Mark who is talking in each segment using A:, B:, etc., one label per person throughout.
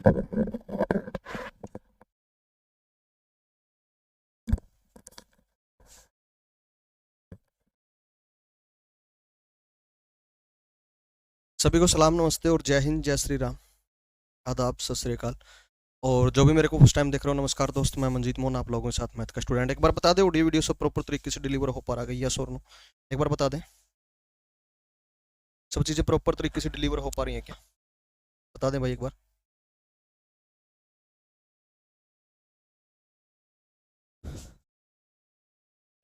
A: सभी को सलाम, नमस्ते और जय हिंद, जय श्री राम, आदाब, सत श्री अकाल। और जो भी मेरे को फर्स्ट टाइम देख रहे हो, नमस्कार दोस्त, मैं मंजीत मोहन, आप लोगों के साथ मैथ का स्टूडेंट। एक बार बता दे ऑडियो वीडियो सब प्रॉपर तरीके से डिलीवर हो पा रहा है, यस और नो? एक बार बता दें, सब चीज़ें प्रॉपर तरीके से डिलीवर हो पा रही हैं क्या? बता दें भाई एक बार।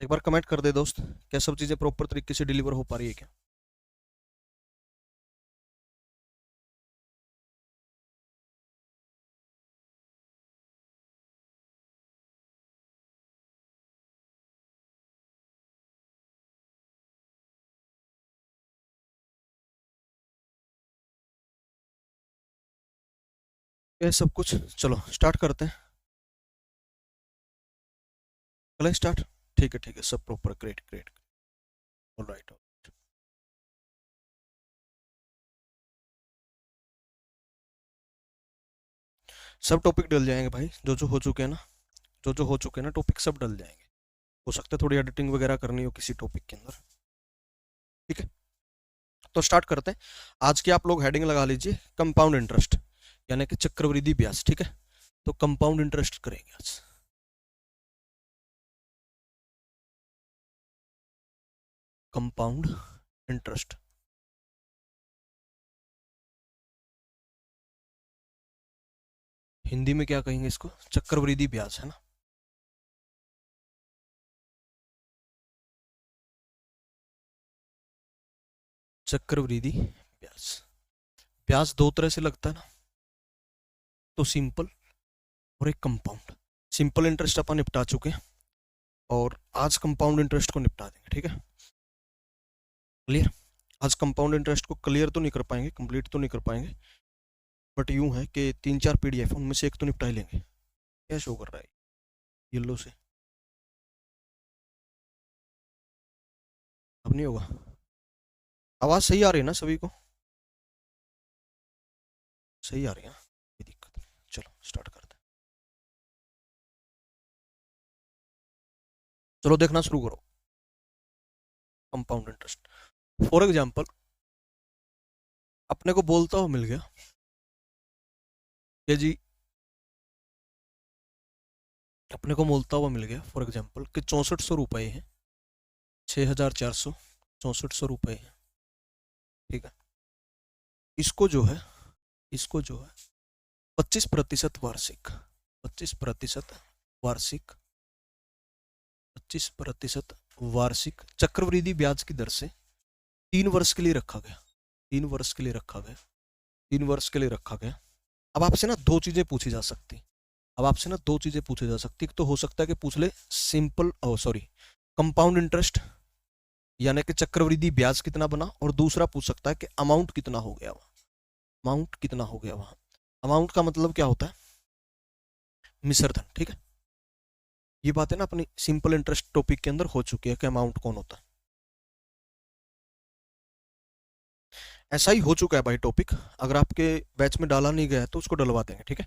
A: एक बार कमेंट कर दे दोस्त, क्या सब चीज़ें प्रॉपर तरीके से डिलीवर हो पा रही है क्या? ये सब कुछ, चलो स्टार्ट करते हैं। चलें स्टार्ट, ठीक है ठीक है, सब प्रॉपर, ग्रेट ग्रेट, ऑलराइट। सब टॉपिक डल जाएंगे भाई, जो जो हो चुके हैं ना, जो जो हो चुके हैं ना टॉपिक, सब डल जाएंगे। हो सकता है थोड़ी एडिटिंग वगैरह करनी हो किसी टॉपिक के अंदर, ठीक है। तो स्टार्ट करते हैं। आज की आप लोग हेडिंग लगा लीजिए कंपाउंड इंटरेस्ट, यानी कि चक्रवृद्धि ब्याज, ठीक है। तो कंपाउंड इंटरेस्ट करेंगे आज। कंपाउंड इंटरेस्ट, हिंदी में क्या कहेंगे इसको? चक्रवृद्धि ब्याज, है ना। चक्रवृद्धि ब्याज, ब्याज दो तरह से लगता है ना, तो सिंपल और एक कंपाउंड। सिंपल इंटरेस्ट अपन निपटा चुके हैं और आज कंपाउंड इंटरेस्ट को निपटा देंगे, ठीक है। क्लियर? आज कंपाउंड इंटरेस्ट को क्लियर तो नहीं कर पाएंगे, कंप्लीट तो नहीं कर पाएंगे, बट यूं है कि 3-4 पीडीएफ उनमें से एक तो निपटा ही लेंगे। क्या शो कर रहा है येलो से? अब नहीं होगा? आवाज सही आ रही है ना सभी को? सही आ रही है ना, कोई दिक्कत नहीं। चलो स्टार्ट करते हैं। चलो देखना शुरू करो। कंपाउंड इंटरेस्ट, फॉर एग्जांपल अपने को बोलता हुआ मिल गया कि जी, अपने को बोलता हुआ मिल गया फॉर एग्जांपल कि 6400 रुपये हैं, 6400, 6400 रुपये हैं, ठीक है। इसको जो है, इसको जो है 25% वार्षिक, 25% वार्षिक, 25% वार्षिक चक्रवृद्धि ब्याज की दर से 3 वर्ष के लिए रखा गया, 3 वर्ष के लिए रखा गया, 3 वर्ष के लिए रखा गया। अब आपसे ना दो चीजें पूछी जा सकती, अब आपसे ना दो चीजें पूछी जा सकती। एक तो हो सकता है कि पूछ ले सिंपल, सॉरी, कंपाउंड इंटरेस्ट यानी कि चक्रवृद्धि ब्याज कितना बना, और दूसरा पूछ सकता है कि अमाउंट कितना हो गया वहां, अमाउंट कितना हो गया वहां। अमाउंट का मतलब क्या होता है? मिश्रधन, ठीक है। ये बातें ना अपनी सिंपल इंटरेस्ट टॉपिक के अंदर हो चुकी है कि अमाउंट कौन होता है। ऐसा ही हो चुका है भाई टॉपिक, अगर आपके बैच में डाला नहीं गया है तो उसको डलवा देंगे, ठीक है।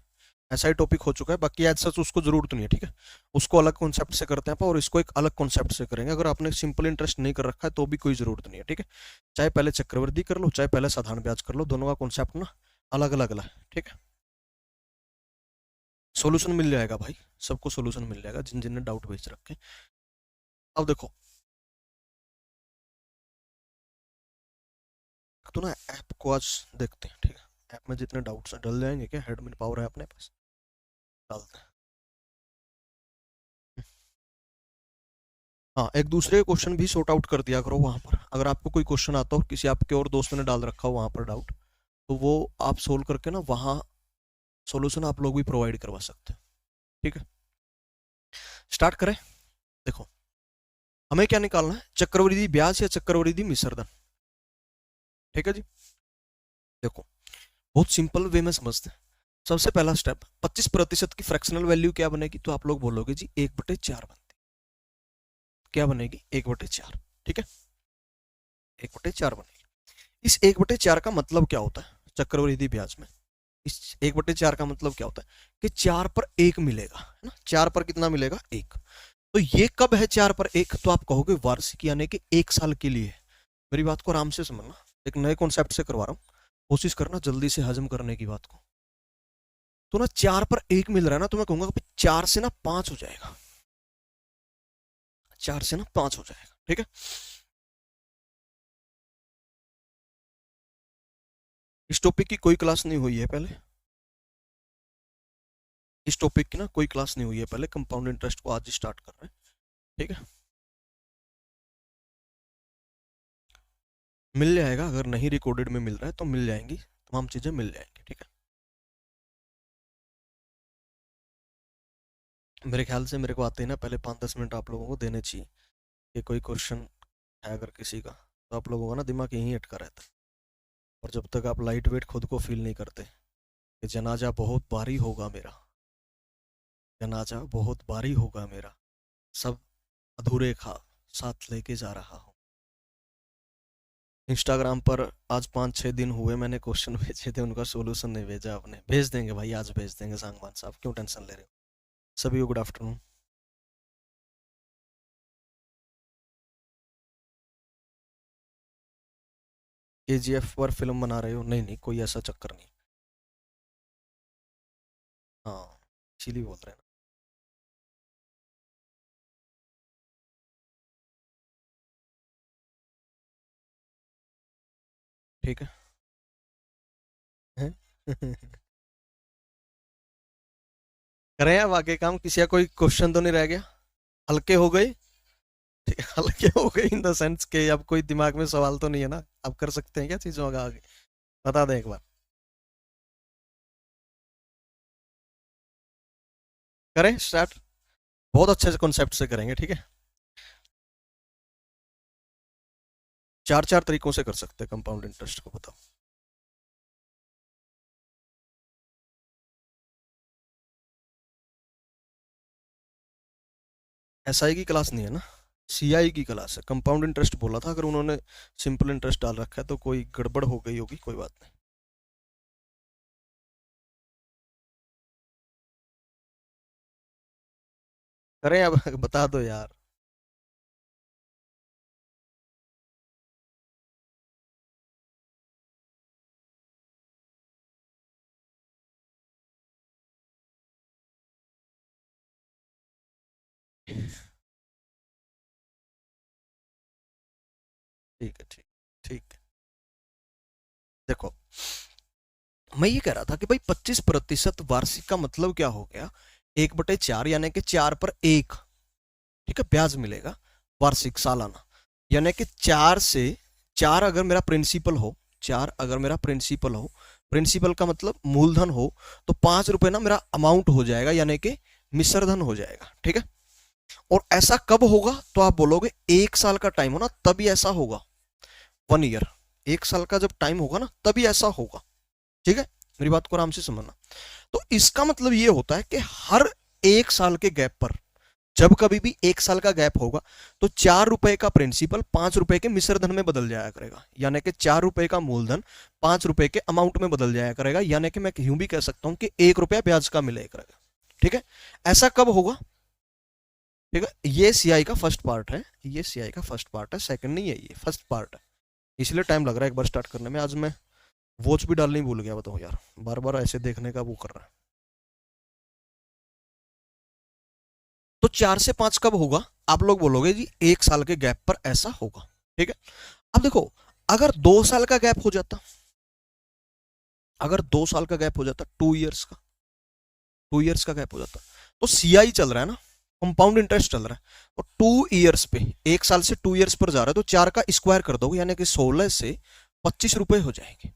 A: ऐसा ही टॉपिक हो चुका है, बाकी एज सच उसको जरूरत नहीं है, ठीक है। उसको अलग कॉन्सेप्ट से करते हैं और इसको एक अलग कॉन्सेप्ट से करेंगे। अगर आपने सिंपल इंटरेस्ट नहीं कर रखा है तो भी कोई जरूरत नहीं है, ठीक है। चाहे पहले चक्रवृद्धि कर लो, चाहे पहले साधारण ब्याज कर लो, दोनों का कॉन्सेप्ट ना अलग अलग अलग है, ठीक है। सोल्यूशन मिल जाएगा भाई, सबको सोल्यूशन मिल जाएगा जिन जिन ने डाउट भेज रखे। अब देखो तो ना ऐप को आज देखते हैं, ठीक है। ऐप में जितने डाउट्स हैं डल जाएंगे क्या? एडमिन पावर है अपने पास, डालते हैं। हाँ, एक दूसरे क्वेश्चन भी सॉर्ट आउट कर दिया करो वहां पर। अगर आपको कोई क्वेश्चन आता हो, किसी आपके और दोस्त ने डाल रखा हो वहां पर डाउट, तो वो आप सोल्व करके ना वहाँ सॉल्यूशन आप लोग भी प्रोवाइड करवा सकते हैं, ठीक है। स्टार्ट करें। देखो हमें क्या निकालना है, चक्रवृद्धि ब्याज या चक्रवृद्धि मिश्रधन, ठीक है जी। देखो बहुत सिंपल वे में समझते हैं। सबसे पहला स्टेप, 25% की फ्रैक्शनल वैल्यू क्या बनेगी? तो आप लोग बोलोगे जी 1/4 बनती, क्या बनेगी? 1/4, ठीक है। 1/4 बनेगी। इस 1/4 का मतलब क्या होता है चक्रवृद्धि ब्याज में? इस 1/4 का मतलब क्या होता है कि 4 पर 1 मिलेगा, है ना। 4 पर कितना मिलेगा? 1। तो ये कब है 4 पर 1? तो आप कहोगे वार्षिक, यानी कि 1 साल के लिए। मेरी बात को आराम से समझना, एक नए कॉन्सेप्ट से करवा रहा हूँ, कोशिश करना जल्दी से हजम करने की बात को। तो ना 4 पर 1 मिल रहा है ना, तो मैं कहूंगा 4 से ना 5 हो जाएगा, 4 से ना 5 हो जाएगा, ठीक है। इस टॉपिक की कोई क्लास नहीं हुई है पहले, इस टॉपिक की ना कोई क्लास नहीं हुई है पहले, कंपाउंड इंटरेस्ट को आज स्टार्ट कर रहे हैं, ठीक है। मिल जाएगा, अगर नहीं रिकॉर्डेड में मिल रहा है तो मिल जाएंगी, तमाम चीजें मिल जाएंगी, ठीक है। मेरे ख्याल से मेरे को आते ही ना पहले 5-10 मिनट आप लोगों को देने चाहिए कि कोई क्वेश्चन है अगर किसी का, तो आप लोगों का ना दिमाग यहीं अटका रहता है। और जब तक आप लाइट वेट खुद को फील नहीं करते कि जनाजा बहुत भारी होगा मेरा, जनाजा बहुत भारी होगा मेरा, सब अधूरे खा साथ लेके जा रहा हूँ। इंस्टाग्राम पर आज 5-6 दिन हुए मैंने क्वेश्चन भेजे थे, उनका सोल्यूशन नहीं भेजा आपने। भेज देंगे भाई, आज भेज देंगे सांगवान साहब, क्यों टेंशन ले रहे हो। सभी को गुड आफ्टरनून। KGF पर फिल्म बना रहे हो? नहीं नहीं, कोई ऐसा चक्कर नहीं। हाँ, इसीलिए बोल रहे हैं ना। ठीक है, हैं? करें अब आगे काम, किसी का कोई क्वेश्चन तो नहीं रह गया? हल्के हो गए? ठीक है, हल्के हो गए इन द सेंस के अब कोई दिमाग में सवाल तो नहीं है ना, अब कर सकते हैं क्या चीजों का आगे? बता दें एक बार। करें स्टार्ट, बहुत अच्छे से कॉन्सेप्ट से करेंगे, ठीक है। 4-4 तरीकों से कर सकते हैं कंपाउंड इंटरेस्ट को, बताओ। SI की क्लास नहीं है ना, CI की क्लास है। कंपाउंड इंटरेस्ट बोला था, अगर उन्होंने सिंपल इंटरेस्ट डाल रखा है तो कोई गड़बड़ हो गई होगी, कोई बात नहीं। करें अब बता दो यार। ठीक है, ठीक, ठीक। देखो, मैं ये कह रहा था कि भाई 25% वार्षिक का मतलब क्या हो गया? 1/4, यानी कि 4 पर 1, ठीक है, ब्याज मिलेगा वार्षिक सालाना। यानी कि 4 से 4 अगर मेरा प्रिंसिपल हो, 4 अगर मेरा प्रिंसिपल हो, प्रिंसिपल का मतलब मूलधन हो, तो 5 रुपए ना मेरा अमाउंट हो जाएगा, यानी कि मिश्रधन हो जाएगा, ठीक है। और ऐसा कब होगा? तो आप बोलोगे 1 साल का टाइम हो ना तभी ऐसा होगा, 1 ईयर, 1 साल का जब टाइम होगा ना तभी ऐसा होगा, ठीक है। मेरी बात को आराम से समझना। तो इसका मतलब ये होता है कि हर 1 साल के गैप पर, जब कभी भी 1 साल का गैप होगा, तो 4 रुपए का प्रिंसिपल 5 रुपए के मिश्रधन में बदल जाया करेगा, यानी कि 4 रुपए का मूलधन 5 रुपए के अमाउंट में बदल जाया करेगा, यानी कि मैं यूं भी कह सकता हूं कि 1 रुपया ब्याज का मिलेगा करेगा, ठीक है। ऐसा कब होगा? ठीक है, ये सीआई का फर्स्ट पार्ट है, ये सीआई का फर्स्ट पार्ट है, सेकंड नहीं है, ये फर्स्ट पार्ट है। इसलिए टाइम लग रहा है एक बार स्टार्ट करने में। आज मैं वॉच भी डालनी भूल गया, बताओ यार, बार बार ऐसे देखने का वो कर रहा है। तो 4 से 5 कब होगा? आप लोग बोलोगे जी 1 साल के गैप पर ऐसा होगा, ठीक है। अब देखो, अगर 2 साल का गैप हो जाता, अगर 2 साल का गैप हो जाता, 2 ईयर्स का, 2 ईयर्स का गैप हो जाता, तो सीआई चल रहा है ना, कंपाउंड इंटरेस्ट चल रहा है, और 2 ईयर्स पे, 1 साल से 2 ईयर्स पर जा रहा है, तो 4 का स्क्वायर कर दोगे, यानी कि 16 से 25 रुपए हो जाएंगे।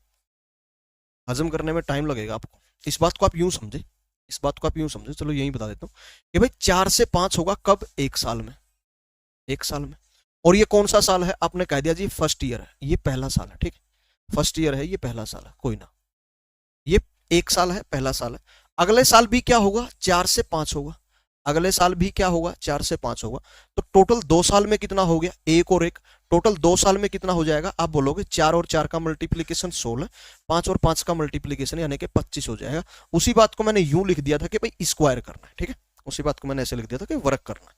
A: हजम करने में टाइम लगेगा आपको, इस बात को आप यूं समझे, इस बात को आप यूं समझे, चलो यही बता देता हूँ कि भाई 4 से 5 होगा कब? 1 साल में, 1 साल में। और ये कौन सा साल है? आपने कह दिया जी फर्स्ट ईयर है, ये पहला साल है, ठीक है, फर्स्ट ईयर है, ये पहला साल है, कोई ना, ये 1 साल है, पहला साल है। अगले साल भी क्या होगा? 4 से 5 होगा, अगले साल भी क्या होगा, 4 से 5 होगा। तो टोटल 2 साल में कितना हो गया, एक और एक, टोटल 2 साल में कितना हो जाएगा, आप बोलोगे 4 और 4 का मल्टीप्लीकेशन 16, 5 और 5 का मल्टीप्लीकेशन यानी कि 25 हो जाएगा। उसी बात को मैंने यूं लिख दिया था कि भाई स्क्वायर करना है, ठीक है, उसी बात को मैंने ऐसे लिख दिया था कि वर्क करना है।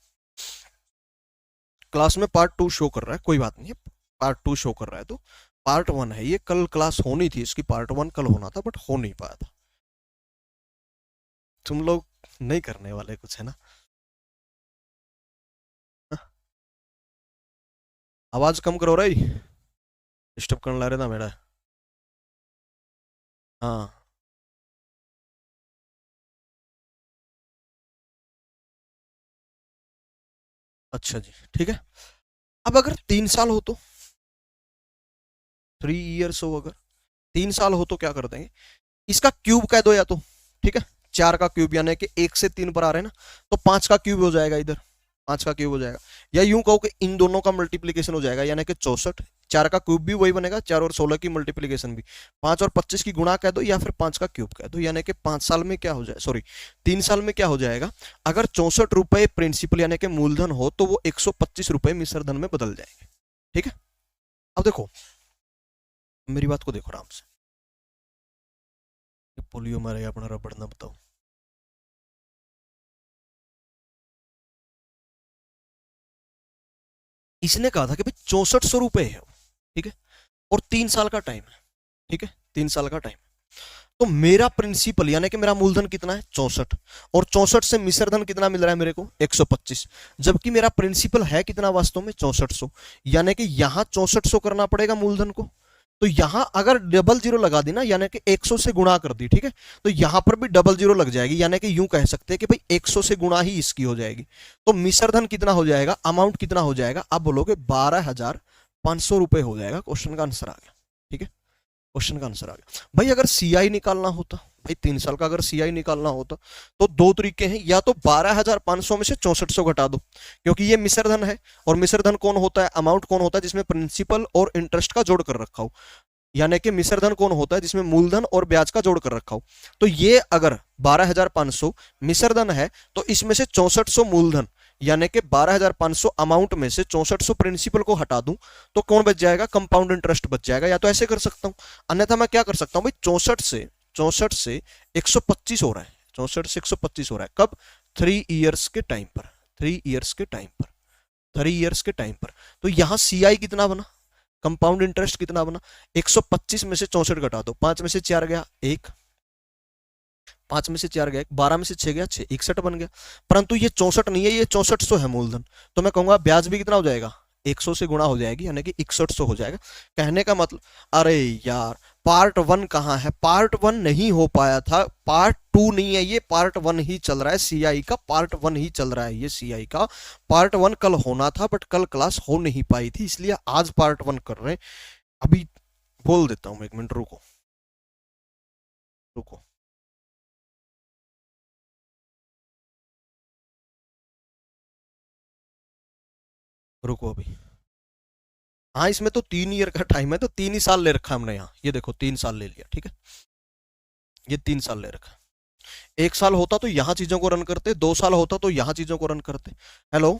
A: क्लास में पार्ट 2 शो कर रहा है, कोई बात नहीं है, पार्ट 2 शो कर रहा है तो पार्ट 1 है ये, कल क्लास होनी थी इसकी, पार्ट 1 कल होना था बट हो नहीं पाया था। तुम लोग नहीं करने वाले कुछ, है ना? आवाज कम करो रही, डिस्टर्ब करने ला रहा था मेरा। हाँ, अच्छा जी, ठीक है। अब अगर 3 साल हो तो, 3 years हो, अगर 3 साल हो तो क्या कर देंगे, इसका क्यूब कह दो या तो, ठीक है, 4 का क्यूब यानी कि 1 से 3 पर आ रहे हैं ना, तो 5 का क्यूब हो जाएगा इधर, 5 का क्यूब हो जाएगा। या यूं कहो कि इन दोनों का मल्टीप्लीकेशन हो जाएगा यानी कि 64, 4 का क्यूब भी वही बनेगा, 4 और 16 की मल्टीप्लीकेशन भी, 5 और 25 की गुणा कह दो या फिर 5 का क्यूब कह दो, यानी कि 5 साल में क्या हो जाए, सॉरी 3 साल में क्या हो जाएगा, अगर 64 रुपए प्रिंसिपल यानी कि मूलधन हो तो वो 125 रुपए मिश्र धन में बदल जाएंगे, ठीक है। अब देखो, मेरी बात को देखो आराम से, पोलियो मारे अपना रबड़ ना बताओ। इसने कहा था कि भाई 6400 रुपए है, ठीक है, और 3 साल का टाइम है, ठीक है, 3 साल का टाइम। तो मेरा प्रिंसिपल यानी कि मेरा मूलधन कितना है, 64, और 64 से मिश्र धन कितना मिल रहा है मेरे को, 125, जबकि मेरा प्रिंसिपल है कितना वास्तव में, 6400, यानी कि यहां 6400 करना पड़ेगा मूलधन को। तो यहां अगर डबल जीरो लगा दी ना, यानी कि 100 से गुणा कर दी, ठीक है, तो यहां पर भी डबल जीरो लग जाएगी, यानी कि यूं कह सकते हैं कि भाई 100 से गुणा ही इसकी हो जाएगी। तो मिश्र धन कितना हो जाएगा, अमाउंट कितना हो जाएगा, आप बोलोगे 12,500 रुपए हो जाएगा। क्वेश्चन का आंसर आ गया, ठीक है, क्वेश्चन का आंसर आ गया। भाई अगर सीआई निकालना होता, भाई 3 साल का अगर सीआई निकालना होता तो दो तरीके हैं, या तो 12,500 में से 6400 घटा दो, क्योंकि ये मिश्र धन है, और मिश्र धन कौन होता है, अमाउंट कौन होता है जिसमें प्रिंसिपल और इंटरेस्ट का जोड़ कर रखा हो, यानी कि मिश्र धन कौन होता है जिसमें मूलधन और ब्याज का जोड़ कर रखा हो। तो ये अगर 12,500 मिश्र धन है तो इसमें से 6400 मूलधन, यानी कि 12,500 अमाउंट में से 6400 प्रिंसिपल को हटा दूं तो कौन बच जाएगा, कंपाउंड इंटरेस्ट बच जाएगा। या तो ऐसे कर सकता हूं, अन्यथा मैं क्या कर सकता हूं भाई, 64 से 125 हो रहा है, 64 से 125 हो रहा है, कब, 3 years के टाइम पर, 3 years के टाइम पर, 3 years के टाइम पर। तो यहां सीआई कितना बना, कंपाउंड इंटरेस्ट कितना बना, 125 में से 64 घटा दो, 5 में से 4 गया 1, 5 में से 4 गया 12 में से 6 गया 6, 61 बन गया। परंतु ये 64 नहीं है, ये 6400 है मूलधन, तो मैं कहूंगा ब्याज भी कितना हो जाएगा, 100 से गुणा हो जाएगी, यानी कि 6100 हो जाएगा। कहने का मतलब, अरे यार पार्ट 1 कहाँ है, पार्ट 1 नहीं हो पाया था, पार्ट 2 नहीं है ये, पार्ट 1 ही चल रहा है, सीआई का पार्ट 1 ही चल रहा है, ये सीआई का पार्ट 1 कल होना था बट कल क्लास हो नहीं पाई थी, इसलिए आज पार्ट 1 कर रहे हैं। अभी बोल देता हूँ, 1 मिनट रुको, रुको, रुको अभी। हाँ, इसमें तो 3 ईयर का टाइम है, तो 3 ही साल ले रखा है हमने यहाँ, ये देखो 3 साल ले लिया, ठीक है, ये 3 साल ले रखा है। 1 साल होता तो यहाँ चीजों को रन करते, 2 साल होता तो यहाँ चीजों को रन करते। हेलो,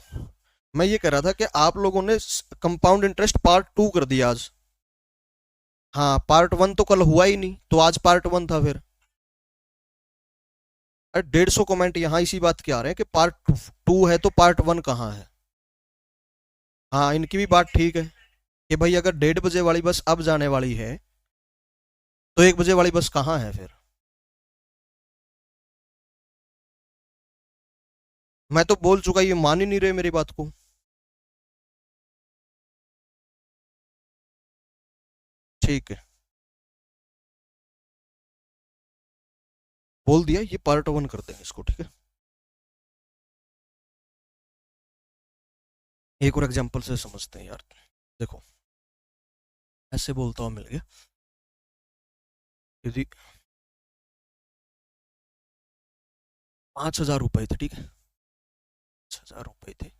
A: मैं ये कह रहा था कि आप लोगों ने कंपाउंड इंटरेस्ट पार्ट 2 कर दिया आज। हाँ, पार्ट 1 तो कल हुआ ही नहीं, तो आज पार्ट 1 था फिर। 150 कमेंट यहाँ इसी बात के आ रहे हैं कि पार्ट 2 है तो पार्ट 1 कहाँ है। हाँ, इनकी भी बात ठीक है कि भाई अगर 1:30 बजे वाली बस अब जाने वाली है तो 1 बजे वाली बस कहाँ है फिर। मैं तो बोल चुका, ये मान ही नहीं रहे मेरी बात को। ठीक है, बोल दिया, ये पार्ट 1 कर देंगे इसको, ठीक है। एक और एग्जांपल से समझते हैं यार, देखो ऐसे बोलता हूँ, मिल गया। यदि 5,000 रुपए थे, ठीक है, 5,000 रुपए थे,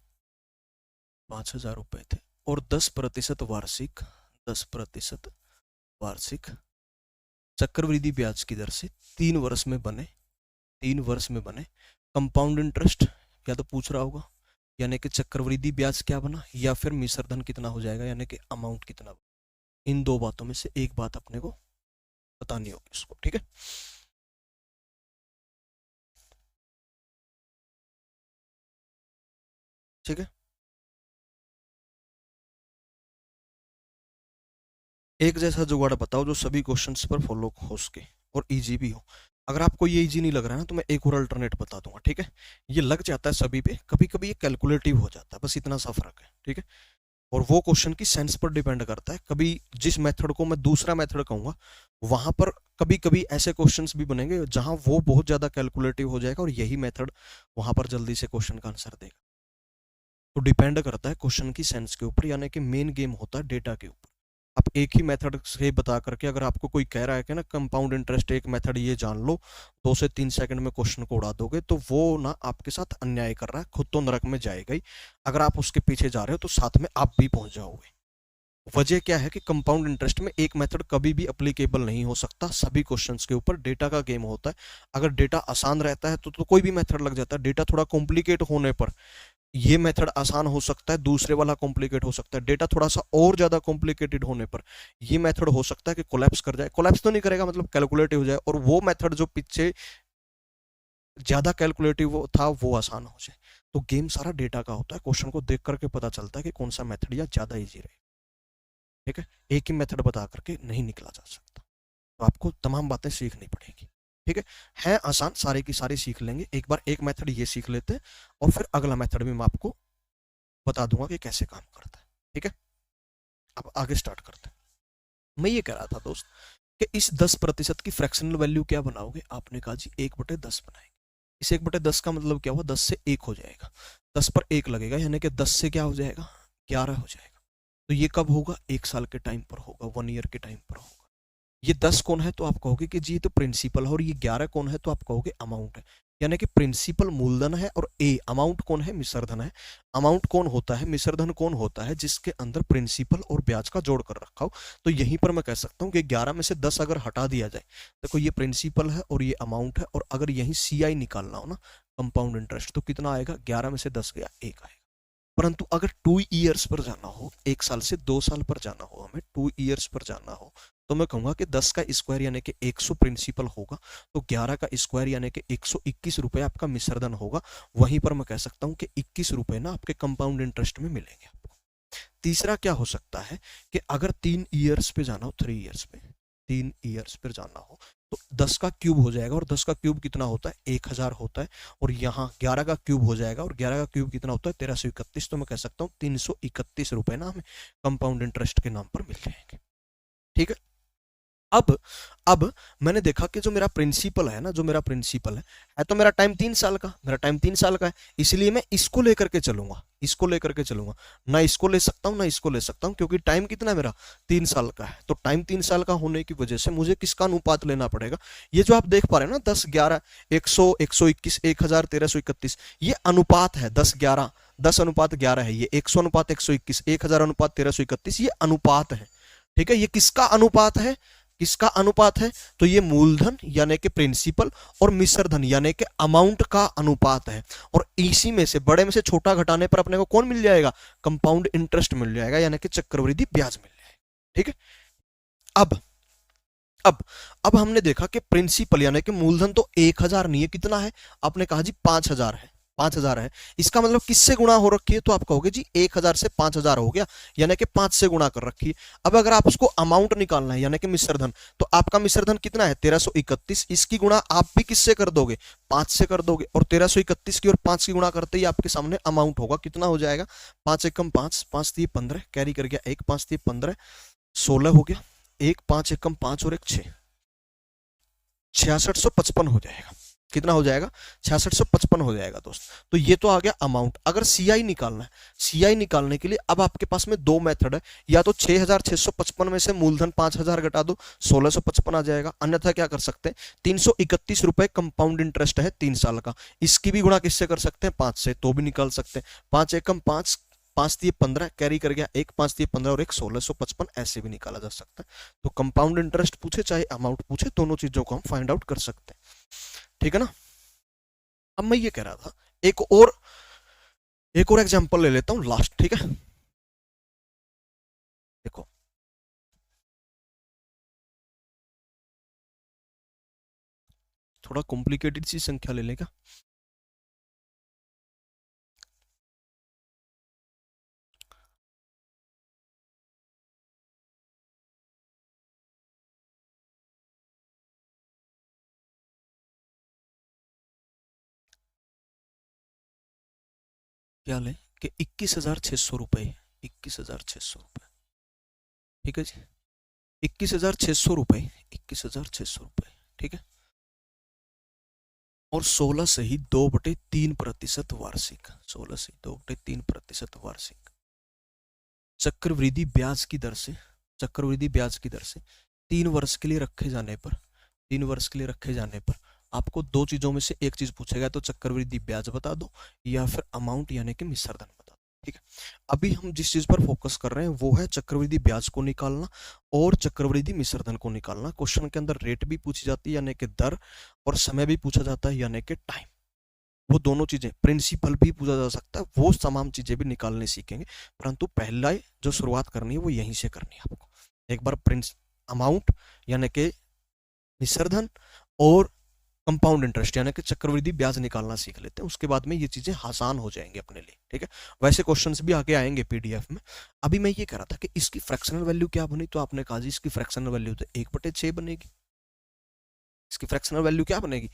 A: 5,000 रुपए थे, और 10% वार्षिक, 10% वार्षिक चक्रवृद्धि ब्याज की दर से 3 वर्ष में बने, 3 वर्ष में बने कंपाउंड इंटरेस्ट या तो पूछ रहा होगा यानी कि चक्रवृद्धि ब्याज क्या बना, या फिर मिश्र धन कितना हो जाएगा यानी कि अमाउंट कितना बना। इन दो बातों में से एक बात अपने को बतानी होगी उसको, ठीक है। ठीक है, एक जैसा जुगाड़ बताओ जो सभी क्वेश्चंस पर फॉलो हो सके और इजी भी हो। अगर आपको ये इजी नहीं लग रहा है ना तो मैं एक और अल्टरनेट बता दूंगा, ठीक है। ये लग जाता है सभी पे, कभी कभी ये कैलकुलेटिव हो जाता है, बस इतना सा फर्क है, ठीक है। और वो क्वेश्चन की सेंस पर डिपेंड करता है। कभी जिस मेथड को मैं दूसरा मेथड कहूंगा वहां पर कभी कभी ऐसे क्वेश्चंस भी बनेंगे जहां वो बहुत ज्यादा कैलकुलेटिव हो जाएगा और यही मेथड वहां पर जल्दी से क्वेश्चन का आंसर देगा। तो डिपेंड करता है क्वेश्चन की सेंस के ऊपर, यानी कि मेन गेम होता है डेटा के ऊपर। आप एक ही मेथड से बता करके, अगर आपको कोई कह रहा है कि ना कंपाउंड इंटरेस्ट एक मेथड ये जान लो, 2 से 3 सेकंड में क्वेश्चन को उड़ा दोगे, तो वो ना आपके साथ अन्याय कर रहा है, खुद तो नरक में जाएगा ही। अगर आप उसके पीछे जा रहे हो तो साथ में आप भी पहुंच जाओगे। वजह क्या है कि कंपाउंड इंटरेस्ट में एक मेथड कभी भी अप्लीकेबल नहीं हो सकता सभी क्वेश्चंस के ऊपर, डेटा का गेम होता है। अगर डेटा आसान रहता है तो कोई भी मेथड लग जाता है, डेटा थोड़ा कॉम्प्लिकेट होने पर ये मेथड आसान हो सकता है, दूसरे वाला कॉम्प्लिकेट हो सकता है, डेटा थोड़ा सा और ज्यादा कॉम्प्लिकेटेड होने पर ये मेथड हो सकता है कि कोलैप्स कर जाए। कोलैप्स तो नहीं करेगा, मतलब कैलकुलेटिव हो जाए, और वो मेथड जो पीछे ज्यादा कैलकुलेटिव था वो आसान हो जाए। तो गेम सारा डेटा का होता है, क्वेश्चन को देख करके पता चलता है कि कौन सा मेथड या ज्यादा इजी रहे, ठीक है। एक ही मेथड बता करके नहीं निकला जा सकता, तो आपको तमाम बातें सीखनी पड़ेगी, ठीक है आसान, सारे की सारी सीख लेंगे एक बार। एक मेथड ये सीख लेते हैं और फिर अगला मेथड भी मैं आपको बता दूंगा कि कैसे काम करता है, ठीक है। अब आगे स्टार्ट करते हैं। मैं ये कह रहा था दोस्त कि इस 10% की फ्रैक्शनल वैल्यू क्या बनाओगे। आपने कहा जी 1/10 बनाएंगे। इस 1/10 का मतलब क्या हुआ, 10 से 1 हो जाएगा, 10 पर 1 लगेगा, यानी कि 10 से क्या हो जाएगा, 11 हो जाएगा। तो ये कब होगा, 1 साल के टाइम पर होगा, 1 ईयर के टाइम पर होगा। ये 10 कौन है तो आप कहोगे कि जी ये तो प्रिंसिपल है, और ये 11 कौन है तो आप कहोगे अमाउंट है। यानी कि प्रिंसिपल मूलधन है और ए अमाउंट कौन है, मिश्रधन है। अमाउंट कौन होता है, मिश्रधन कौन होता है, जिसके अंदर प्रिंसिपल और ब्याज का जोड़ कर रखा हो। तो यहीं पर मैं कह सकता हूँ कि 11 में से 10 अगर हटा दिया जाए, देखो ये प्रिंसिपल है और ये अमाउंट है, और अगर यहीं CI निकालना हो ना, कंपाउंड इंटरेस्ट, तो कितना आएगा, 11 में से 10 गया 1 आएगा। परंतु अगर 2 ईयर्स पर जाना हो, 1 साल से 2 साल पर जाना हो, हमें 2 ईयर्स पर जाना हो, तो मैं कहूंगा कि 10 का स्क्वायर यानी कि 100 प्रिंसिपल होगा, तो 11 का स्क्वायर यानी कि 121 रुपए आपका मिश्रधन होगा। वहीं पर मैं कह सकता हूं कि 21 रुपए ना आपके कंपाउंड इंटरेस्ट में मिलेंगे आपको। तीसरा क्या हो सकता है कि अगर 3 ईयर्स पे जाना हो, 3 ईयर्स पे, 3 ईयर्स पर जाना हो, तो 10 का क्यूब हो जाएगा, और 10 का क्यूब कितना होता है, 1000 होता है, और यहाँ 11 का क्यूब हो जाएगा, और 11 का क्यूब कितना होता है, 1331। तो मैं कह सकता हूँ 331 रुपए ना हमें कंपाउंड इंटरेस्ट के नाम पर मिल जाएंगे, ठीक है। अब अब मैंने देखा कि जो मेरा प्रिंसिपल है ना, जो मेरा प्रिंसिपल है तो मेरा टाइम 3 साल का, मेरा टाइम 3 साल का है, इसलिए मैं इसको लेकर के चलूंगा, इसको लेकर के चलूंगा। ना इसको ले सकता हूं ना इसको ले सकता हूं, क्योंकि टाइम कितना मेरा 3 साल का है। तो टाइम 3 साल का होने की वजह से मुझे किसका अनुपात लेना पड़ेगा, ये जो आप देख पा रहे हैं ना, 10, 11, 100, 121, 1000, 1331, ये अनुपात है। 10, 11, 10:11 है, ये 100 अनुपात 121, 1000 अनुपात 1331, ये अनुपात है, ठीक है। ये किसका अनुपात है, किसका अनुपात है, तो ये मूलधन यानी कि प्रिंसिपल और मिश्रधन यानी कि अमाउंट का अनुपात है। और इसी में से बड़े में से छोटा घटाने पर अपने को कौन मिल जाएगा, कंपाउंड इंटरेस्ट मिल जाएगा, यानी कि चक्रवृद्धि ब्याज मिल जाएगा, ठीक है। अब अब अब हमने देखा कि प्रिंसिपल यानी कि मूलधन तो 1000 नहीं है, कितना है, आपने कहा जी 5000 है, 5000 है। इसका मतलब किससे गुणा हो रखी है, तो आप कहोगे जी 1000 से 5000 हो गया, यानी कि 5 से गुणा कर रखी है। अब अगर आप उसको अमाउंट निकालना है यानी कि मिश्रधन, तो आपका मिश्रधन कितना है, 1331, इसकी गुणा आप भी किससे कर दोगे, 5 से कर दोगे, और 1331 की और 5 की गुणा करते ही आपके सामने अमाउंट होगा, कितना हो जाएगा, 5 एकम 5, 5 3 15, कैरी कर गया 1, 5 3 15, 16 हो गया, 1 5 एकम 5 और 1 6, 6655 हो जाएगा। कितना हो जाएगा, 6655 हो जाएगा दोस्त। तो ये तो आ गया अमाउंट। अगर सीआई निकालना है, सीआई निकालने के लिए अब आपके पास में 2 मेथड है, या तो 6655 में से मूलधन 5000 घटा दो, 1655 आ जाएगा। अन्यथा क्या कर सकते हैं, 331 रुपए कंपाउंड इंटरेस्ट है 3 साल का, इसकी भी गुणा किससे कर सकते हैं, 5 से, तो भी निकाल सकते हैं। 5 एकम 5, 5 3 15, कैरी कर गया 1, 5 3 15 और 1 1655, ऐसे भी निकाला जा सकता है। तो कंपाउंड इंटरेस्ट पूछे चाहे अमाउंट पूछे, दोनों चीजों को हम फाइंड आउट कर सकते हैं, ठीक है ना। अब मैं ये कह रहा था एक और एक और एग्जांपल ले लेता हूँ लास्ट, ठीक है। देखो थोड़ा कॉम्प्लिकेटेड सी संख्या ले लेगा। क्या लें कि 21,600 रुपये, 21,600 रुपये, ठीक है जी, 21,600 रुपये, 21,600 रुपये, ठीक है। और 16 से ही 2/3% वार्षिक, 16 से 2/3% वार्षिक चक्रवृद्धि ब्याज की दर से, चक्रवृद्धि ब्याज की दर से 3 वर्ष के लिए रखे जाने पर, 3 वर्ष के लिए रखे जाने पर आपको दो चीजों में से एक चीज पूछेगा, तो चक्रवृद्धि ब्याज बता दो या फिर अमाउंट यानी कि मिश्र धन बता दो, ठीक है। अभी हम जिस चीज पर फोकस कर रहे हैं वो है चक्रवृद्धि ब्याज को निकालना और चक्रवृद्धि मिश्र धन को निकालना। क्वेश्चन के अंदर रेट भी पूछी जाती है यानी कि दर, और समय भी पूछा जाता है यानी कि टाइम। वो दोनों चीजें, प्रिंसिपल भी पूछा जा सकता है, वो तमाम चीजें भी निकालने सीखेंगे, परंतु पहला जो शुरुआत करनी है वो यहीं से करनी है आपको। एक बार प्रिंस अमाउंट यानी कि मिश्र धन और कंपाउंड इंटरेस्ट यानी कि चक्रवृद्धि ब्याज निकालना सीख लेते हैं, उसके बाद में ये चीजें आसान हो जाएंगी अपने लिए, ठीक है। वैसे क्वेश्चंस भी आगे आएंगे पीडीएफ में। अभी मैं ये कह रहा था कि इसकी फ्रैक्शनल वैल्यू क्या बनी, तो आपने कहा जी इसकी फ्रैक्शनल वैल्यू तो 1/6 बनेगी। इसकी फ्रैक्शनल वैल्यू क्या बनेगी,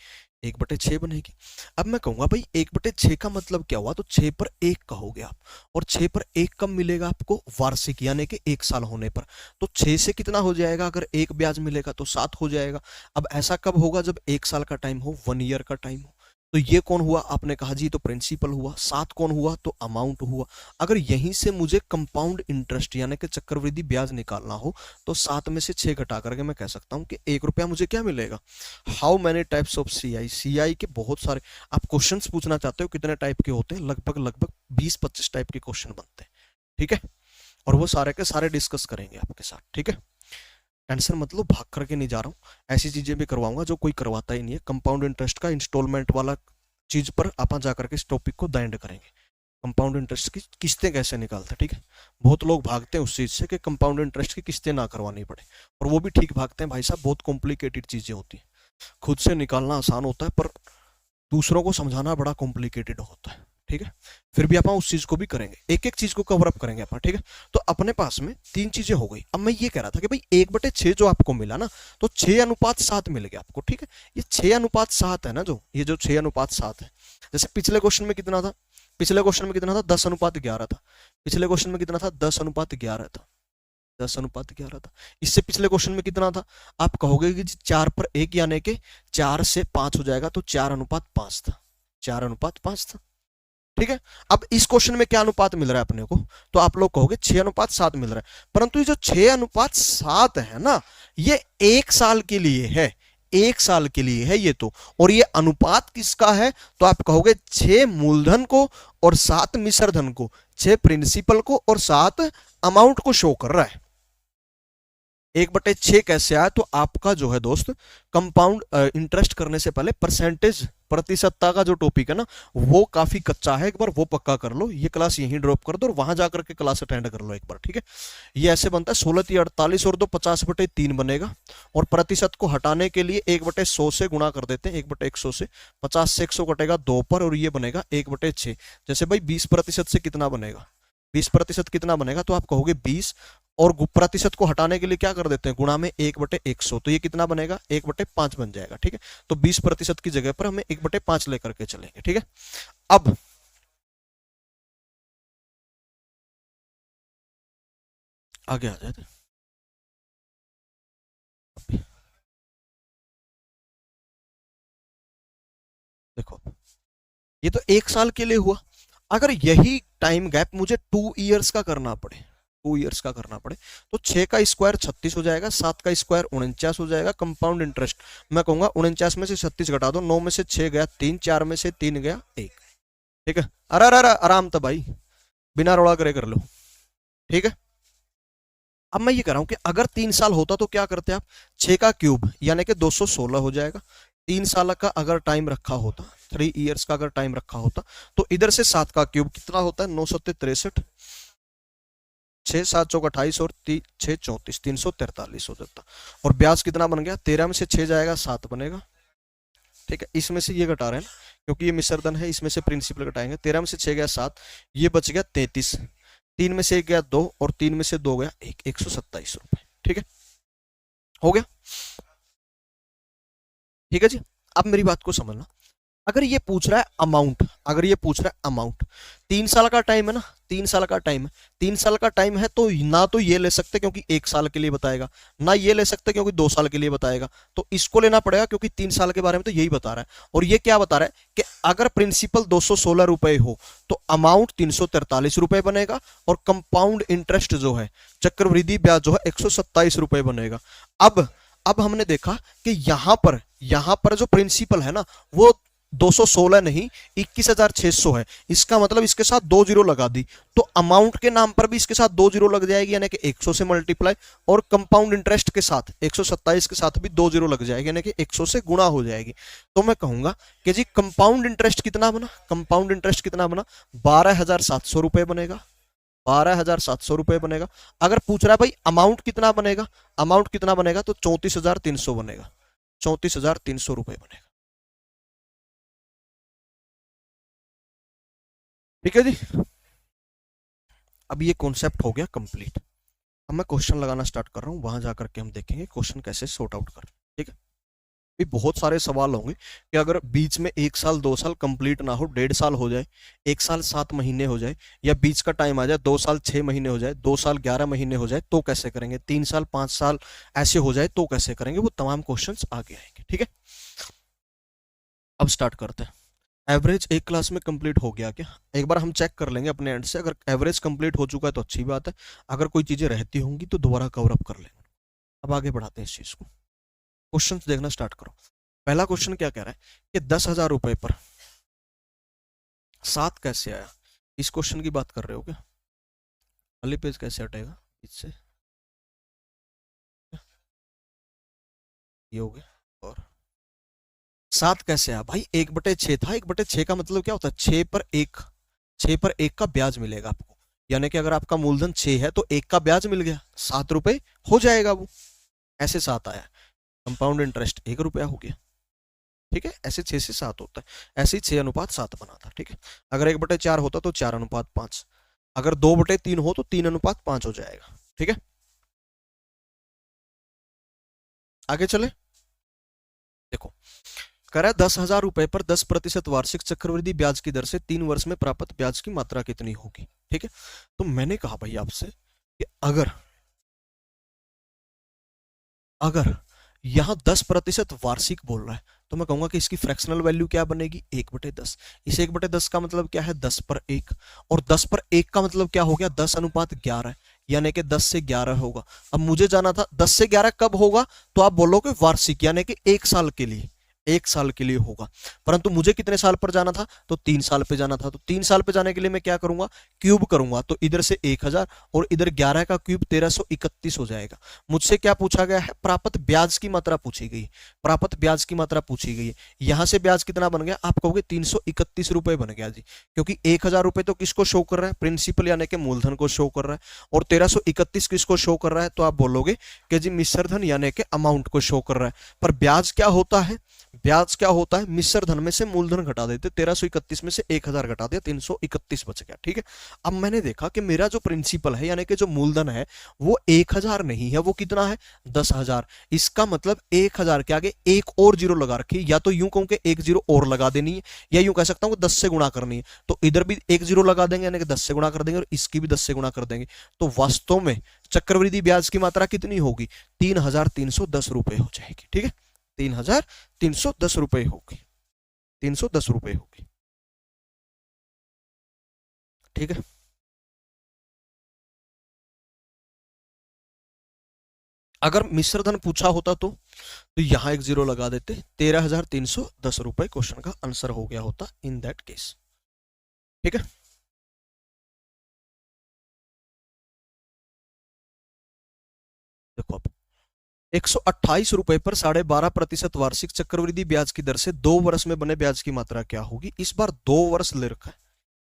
A: 1/6 बनेगी। अब मैं कहूंगा भाई 1/6 का मतलब क्या हुआ, तो 6 पर 1 कहोगे आप, और 6 पर 1 कब मिलेगा आपको, वार्षिक यानी कि 1 साल होने पर। तो 6 से कितना हो जाएगा, अगर 1 ब्याज मिलेगा तो 7 हो जाएगा। अब ऐसा कब होगा, जब 1 साल का टाइम हो, 1 ईयर का टाइम हो। तो ये कौन हुआ, आपने कहा जी तो प्रिंसिपल हुआ। 7 कौन हुआ, तो अमाउंट हुआ। अगर यहीं से मुझे कंपाउंड इंटरेस्ट यानी कि चक्रवृद्धि ब्याज निकालना हो, तो 7 में से 6 घटा करके मैं कह सकता हूं कि 1 रुपया मुझे क्या मिलेगा। How many types of CI, CI के बहुत सारे आप क्वेश्चंस पूछना चाहते हो कितने टाइप के होते हैं, लगभग लगभग 20-25 टाइप के क्वेश्चन बनते हैं, ठीक है। और वो सारे के सारे डिस्कस करेंगे आपके साथ, ठीक है। टेंशन मतलब भाग करके नहीं जा रहा हूँ, ऐसी चीजें भी करवाऊंगा जो कोई करवाता ही नहीं है। कंपाउंड इंटरेस्ट का इंस्टॉलमेंट वाला चीज पर आप जाकर के इस टॉपिक को द एंड करेंगे। कंपाउंड इंटरेस्ट की किस्तें कैसे निकालते हैं, ठीक है। बहुत लोग भागते हैं उस चीज से कि कंपाउंड इंटरेस्ट की किस्तें ना करवानी पड़े, और वो भी ठीक भागते हैं भाई साहब, बहुत कॉम्प्लिकेटेड चीजें होती हैं। खुद से निकालना आसान होता है पर दूसरों को समझाना बड़ा कॉम्प्लिकेटेड होता है, ठीक है। फिर भी आप उस चीज को भी करेंगे, एक एक चीज को कवर अप करेंगे आप, ठीक है। तो अपने पास में 3 चीजें हो गई। अब मैं ये कह रहा था कि भाई 1/6 जो आपको मिला ना, तो 6:7 मिल गया आपको, ठीक है। ये 6:7 है ना, जो ये जो 6:7 है, जैसे पिछले क्वेश्चन में कितना था, पिछले क्वेश्चन में कितना था, 10:11 था। पिछले क्वेश्चन में कितना था, 10:11 था, 10:11 था। इससे पिछले क्वेश्चन में कितना था, आप कहोगे कि 4 पर 1 यानी कि 4 से 5 हो जाएगा, तो 4:5 था, 4:5 था, ठीक है। अब इस क्वेश्चन में क्या अनुपात मिल रहा है अपने को, तो आप लोग कहोगे 6:7 मिल रहा है, परंतु ये जो 6:7 है ना, ये 1 साल के लिए है, 1 साल के लिए है ये तो। और ये अनुपात किसका है, तो आप कहोगे 6 मूलधन को और 7 मिश्र धन को, 6 प्रिंसिपल को और 7 अमाउंट को शो कर रहा है। 1/6 कैसे आया, तो आपका जो है दोस्त कंपाउंड इंटरेस्ट करने से पहले परसेंटेज, प्रतिशतता का जो टॉपिक है ना, वो काफी कच्चा है, एक बार वो पक्का कर लो। ये क्लास यहीं ड्रॉप कर दो और वहां जाकर के क्लास अटेंड कर लो एक बार, ठीक है। ये ऐसे बनता है 16×48 और 2 50/3 बनेगा, और प्रतिशत को हटाने के लिए 1/100 से गुणा कर देते हैं, 1/100 से 50 से 100 कटेगा 2 पर, और ये बनेगा 1/6। जैसे भाई 20% से कितना बनेगा, 20% कितना बनेगा, तो आप कहोगे 20, और प्रतिशत को हटाने के लिए क्या कर देते हैं, गुणा में 1/100, तो ये कितना बनेगा, 1/5 बन जाएगा, ठीक है। तो 20% की जगह पर हमें 1/5 लेकर के चलेंगे, ठीक है। अब आगे आ जाते हैं। देखो ये तो 1 साल के लिए हुआ, अगर यही टाइम गैप मुझे 2 ईयर्स का करना पड़े, 2 ईयर्स का करना पड़े, तो 6 का स्क्वायर 36 हो जाएगा, 7 का स्क्वायर 49 हो जाएगा। कंपाउंड इंटरेस्ट मैं कहूंगा 49 में से 36 घटा दो, 9 में से 6 गया 3, 4 में से 3 गया 1, ठीक है। अरे अरे अरे आराम था भाई, बिना रोड़ा करे कर लो, ठीक है। अब मैं ये कह रहा हूं कि अगर 3 साल होता तो क्या करते आप, 6 का क्यूब यानी कि 216 हो जाएगा, 3 साल का अगर टाइम रखा होता, 3 इयर्स का अगर टाइम रखा होता, तो इधर से 7 का क्यूब कितना होता है, 963, 6 7 चौक 28 और 6 34, 343 हो जाता। और ब्याज कितना बन गया, 13 में से 6 जाएगा 7 बनेगा। ठीक है, इसमें से ये घटा रहे हैं ना, क्योंकि ये मिश्रधन है, इसमें से प्रिंसिपल घटाएंगे। 13 में से 6 गया 7, ये बच गया 33, 3 में से 1 गया 2 और 3 में से 2 गया 1, 127 रुपए। ठीक है, हो गया। ठीक है जी, अब मेरी बात को समझना। अगर ये पूछ रहा है अमाउंट, अगर ये पूछ रहा है अमाउंट, 3 साल का टाइम है ना, 3 साल का टाइम है, 3 साल का टाइम है, तो ना तो ये ले सकते क्योंकि 1 साल के लिए बताएगा, ना ये ले सकते क्योंकि 2 साल के लिए बताएगा, तो इसको लेना पड़ेगा क्योंकि 3 साल के बारे में तो यही बता रहा है। और ये क्या बता रहा है कि अगर प्रिंसिपल 216 रुपए हो तो अमाउंट 343 रुपए बनेगा, और कंपाउंड इंटरेस्ट जो है, चक्रवृद्धि ब्याज जो है 127 रुपए बनेगा। अब हमने देखा कि यहां पर जो प्रिंसिपल है ना, वो 216 नहीं 21,600 है। इसका मतलब इसके साथ 2 जीरो लगा दी, तो अमाउंट के नाम पर भी इसके साथ 2 जीरो लग जाएगी, यानी कि 100 से मल्टीप्लाई, और कंपाउंड इंटरेस्ट के साथ 127 के साथ भी 2 जीरो लग जाएगी, यानी कि 100 से गुणा हो जाएगी। तो मैं कहूंगा कि जी कंपाउंड इंटरेस्ट कितना बना, कंपाउंड इंटरेस्ट कितना बना, 12,700 रुपए बनेगा, 12,700 रुपए बनेगा। अगर पूछ रहा है भाई अमाउंट कितना बनेगा, अमाउंट कितना बनेगा, तो 34,300 बनेगा, 34,300 रुपए बनेगा। ठीक है जी, अब ये कॉन्सेप्ट हो गया कंप्लीट। अब मैं क्वेश्चन लगाना स्टार्ट कर रहा हूँ, वहां जाकर के हम देखेंगे क्वेश्चन कैसे सॉर्ट आउट कर। ठीक है, भी बहुत सारे सवाल होंगे कि अगर बीच में 1 साल 2 साल कंप्लीट ना हो, 1.5 साल हो जाए, 1 साल 7 महीने हो जाए, या बीच का टाइम आ जाए 2 साल 6 महीने हो जाए, 2 साल 11 महीने हो जाए, तो कैसे करेंगे, 3 साल 5 साल ऐसे हो जाए तो कैसे करेंगे, वो तमाम क्वेश्चंस आगे आएंगे। ठीक है, अब स्टार्ट करते हैं। एवरेज एक क्लास में कंप्लीट हो गया क्या, एक बार हम चेक कर लेंगे अपने एंड से। अगर एवरेज कंप्लीट हो चुका है तो अच्छी बात है, अगर कोई चीजें रहती होंगी तो दोबारा कवर अप कर लेंगे। अब आगे बढ़ाते हैं इस चीज को, क्वेश्चन देखना स्टार्ट करो। पहला क्वेश्चन क्या कह रहा है कि 10,000 रुपए पर 7 कैसे आया, इस क्वेश्चन की बात कर रहे हो क्या, खाली पेज कैसे हटेगा इससे, ये हो गया। और 7 कैसे आया भाई, 1/6 था, 1/6 का मतलब क्या होता है, 6 पर 1 का ब्याज मिलेगा आपको, यानी कि अगर आपका मूलधन 6 है तो 1 का ब्याज मिल गया, 7 रुपए हो जाएगा वो, ऐसे 7 आया। कंपाउंड इंटरेस्ट 1 रुपया हो गया। ठीक है, ऐसे 6 से 7 होता है, ऐसे ही 6:7 बना था। ठीक है, अगर 1/4 होता तो 4:5, अगर 2/3 हो तो 3:5 हो जाएगा। ठीक है, आगे चले। देखो, कह रहा है 10,000 रुपए पर 10% वार्षिक चक्रवृद्धि ब्याज की दर से 3 वर्ष में प्राप्त ब्याज की मात्रा कितनी होगी। ठीक है, तो मैंने कहा भाई आपसे कि अगर अगर यहां 10% वार्षिक बोल रहा है, तो मैं कहूंगा कि इसकी फ्रैक्शनल वैल्यू क्या बनेगी, 1/10। इस 1/10 का मतलब क्या है, 10/1, और 10/1 का मतलब क्या हो गया, 10:11, यानी कि 10 से 11 होगा। अब मुझे जाना था 10 से 11 कब होगा, तो आप बोलोगे वार्षिक, यानी कि 1 साल के लिए, 1 साल के लिए होगा। परंतु मुझे कितने साल पर जाना था, तो 3 साल पे जाना था। तो 3 साल पे जाने के लिए मैं क्या करूंगा, क्यूब करूंगा, तो इधर से 1,000 और इधर 11 का क्यूब 1331 हो जाएगा। मुझसे क्या पूछा गया है, प्राप्त ब्याज की मात्रा पूछी गई, प्राप्त ब्याज की मात्रा पूछी गई है। यहां से ब्याज कितना बन गया, आप कहोगे 331 रुपए बन गया जी, क्योंकि 1,000 रुपए तो किसको शो कर रहा है, प्रिंसिपल यानी कि मूलधन को शो कर रहा है, और 1331 किसको शो कर रहा है, तो आप बोलोगे कि जी मिश्रधन यानी कि अमाउंट को शो कर रहा है। पर ब्याज क्या होता है, ब्याज क्या होता है, मिश्र धन में से मूलधन घटा देते, 1331 में से 1,000 घटा दिया, 331 बच गया। ठीक है, अब मैंने देखा कि मेरा जो प्रिंसिपल है यानी कि जो मूलधन है वो 1,000 नहीं है, वो कितना है, 10,000। इसका मतलब 1,000 के आगे एक और जीरो लगा रखी, या तो यूं कहूं कि एक जीरो और लगा देनी है, या यूं कह सकता हूं कि 10 से गुणा करनी है, तो इधर भी एक जीरो लगा देंगे यानी कि 10 से गुणा कर देंगे, और इसकी भी 10 से गुणा कर देंगे। तो वास्तव में चक्रवृद्धि ब्याज की मात्रा कितनी होगी, 3,310 रुपए हो जाएगी। ठीक है, 3,310 रुपए होगी, 310 रुपए होगी। ठीक है, अगर मिश्रधन पूछा होता तो यहां एक जीरो लगा देते, 13,310 रुपए क्वेश्चन का आंसर हो गया होता इन दैट केस। ठीक है, देखो अब ₹128 पर 12.5% वार्षिक चक्रवृद्धि ब्याज की दर से 2 वर्ष में बने ब्याज की मात्रा क्या होगी? इस बार 2 वर्ष ले रखा है।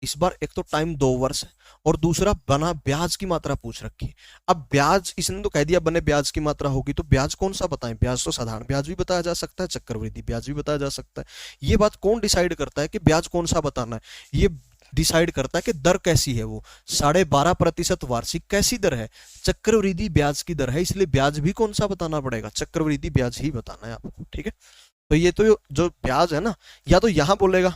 A: इस बार एक तो टाइम 2 वर्ष है और दूसरा बना ब्याज की मात्रा पूछ रखी है। अब ब्याज इसने तो कह दिया बने ब्याज की मात्रा होगी, तो ब्याज कौन सा बताएं? ब्याज तो साधारण ब्याज भी बताया जा सकता है, चक्रवृद्धि ब्याज भी बताया जा सकता है। ये बात कौन डिसाइड करता है कि ब्याज कौन सा बताना है? ये डिसाइड करता है कि दर कैसी है। वो 12.5% वार्षिक कैसी दर है? चक्रवृद्धि ब्याज की दर है, इसलिए ब्याज भी कौन सा बताना पड़ेगा? चक्रवृद्धि ब्याज ही बताना है आपको, ठीक है। तो ये तो जो ब्याज है ना, या तो यहां बोलेगा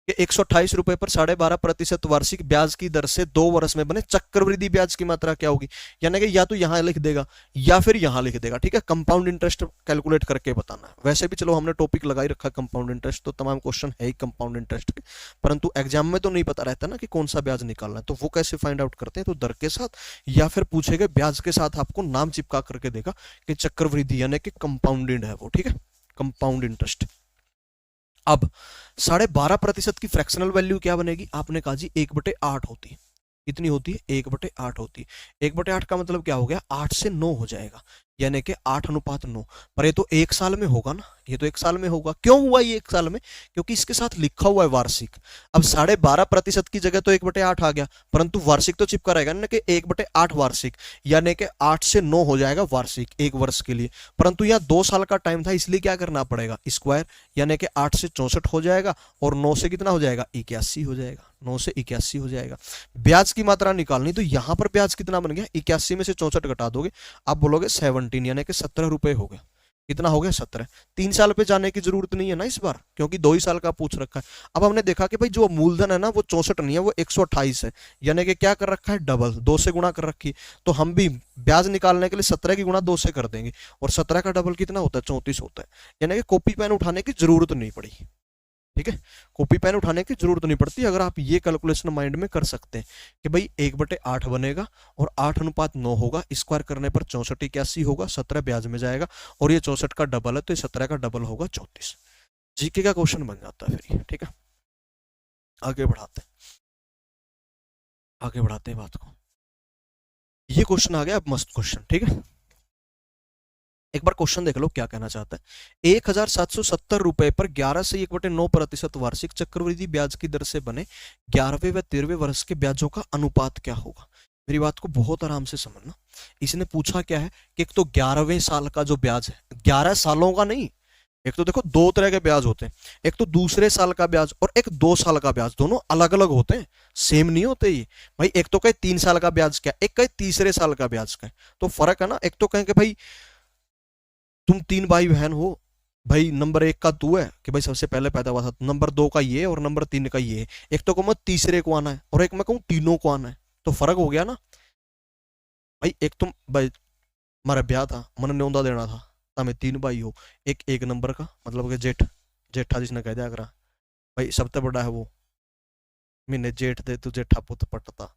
A: कि ₹128 पर 12.5% वार्षिक ब्याज की दर से 2 वर्ष में बने चक्रवृद्धि ब्याज की मात्रा क्या होगी, यानी कि या तो यहां लिख देगा या फिर यहां लिख देगा, ठीक है। कंपाउंड इंटरेस्ट कैलकुलेट करके बताना है। वैसे भी चलो हमने टॉपिक लगा ही रखा कंपाउंड इंटरेस्ट, तो तमाम क्वेश्चन है ही कंपाउंड इंटरेस्ट के, परंतु एग्जाम में तो नहीं पता रहता ना कि कौन सा ब्याज निकालना है, तो वो कैसे फाइंड आउट करते हैं? तो दर के साथ या फिर पूछे गए ब्याज के साथ आपको नाम चिपका करके देगा कि चक्रवृद्धि यानी कि कंपाउंडेड है वो, ठीक है, कंपाउंड इंटरेस्ट। अब 12.5% की फ्रैक्शनल वैल्यू क्या बनेगी? आपने कहा जी 1/8 होती है। कितनी होती है? 1/8 होती है। 1/8 का मतलब क्या हो गया? 8 से 9 हो जाएगा, यानी कि 8:9। पर ये तो 1 साल में होगा ना, ये तो 1 साल में होगा। क्यों हुआ ये 1 साल में? क्योंकि इसके साथ लिखा हुआ है वार्षिक। अब 12.5% की जगह तो 1/8 आ गया, परंतु वार्षिक तो चिपका रहेगा ना कि 1/8 वार्षिक, यानी कि 8 से 9 हो जाएगा वार्षिक 1 वर्ष के लिए। परंतु यहाँ 2 साल का टाइम था, इसलिए क्या करना पड़ेगा? स्क्वायर, यानी कि 8 से 64 हो जाएगा और 9 से कितना हो जाएगा? 81 हो जाएगा। 9 से 81 हो जाएगा। ब्याज की मात्रा निकालनी, तो यहां पर ब्याज कितना बन गया? 81 में से 64 घटा दोगे, आप बोलोगे 17, यानी कि ₹17 हो गया। कितना हो गया? 17। 3 साल पे जाने की जरूरत नहीं है ना इस बार, क्योंकि 2 ही साल का पूछ रखा है। अब हमने देखा कि भाई जो मूलधन है ना वो 64 नहीं है, वो 128 है, यानी कि क्या कर रखा है? डबल, 2 से गुणा कर रखी है। तो हम भी ब्याज निकालने के लिए 17 की गुणा 2 से कर देंगे, और 17 का डबल कितना होता है? 34 होता है। यानी कि कॉपी पेन उठाने की जरूरत नहीं पड़ी, ठीक है। कॉपी पेन उठाने की जरूरत नहीं पड़ती अगर आप ये कैलकुलेशन माइंड में कर सकते हैं कि भाई 1/8 बनेगा और 8:9 होगा, स्क्वायर करने पर 64 81 होगा, 17 ब्याज में जाएगा, और ये 64 का डबल है तो ये 17 का डबल होगा 34। जीके का क्वेश्चन बन जाता है फिर ये, ठीक है। आगे बढ़ाते हैं, आगे बढ़ाते हैं बात को। ये क्वेश्चन आ गया, अब मस्त क्वेश्चन, ठीक है। एक बार क्वेश्चन देख लो क्या कहना चाहता है। ₹1770 पर 11 से 1/9% वार्षिक चक्रवृद्धि ब्याज की दर से बने 11वें व 13वें वर्ष के ब्याजों का अनुपात क्या होगा? मेरी बात को बहुत आराम से समझना। इसने पूछा क्या है कि एक तो 11वें साल का जो ब्याज है, 11 सालों का नहीं, एक तो देखो 2 तरह के ब्याज होते हैं, एक तो दूसरे साल का ब्याज और एक 2 साल का ब्याज, दोनों अलग अलग होते हैं, सेम नहीं होते ये भाई। एक तो कहे 3 साल का ब्याज क्या, एक कहे तीसरे साल का ब्याज क्या, तो फर्क है ना। एक तो कहें कि भाई तुम 3 भाई बहन हो, भाई नंबर 1 का तू है कि भाई सबसे पहले पैदा हुआ था, नंबर 2 का ये और नंबर 3 का ये है। एक तो कहूँ तीसरे को आना है और एक मैं कहूँ तीनों को आना है, तो फर्क हो गया ना भाई। एक तुम भाई हमारा ब्याह था, मन न्योंदा देना था, हमें 3 भाई हो, एक 1 नंबर का मतलब कि जेठ, जेठा जिसने कह दिया करा भाई सबसे बड़ा है वो, मैंने जेठ दे तू जेठा पुत पटता।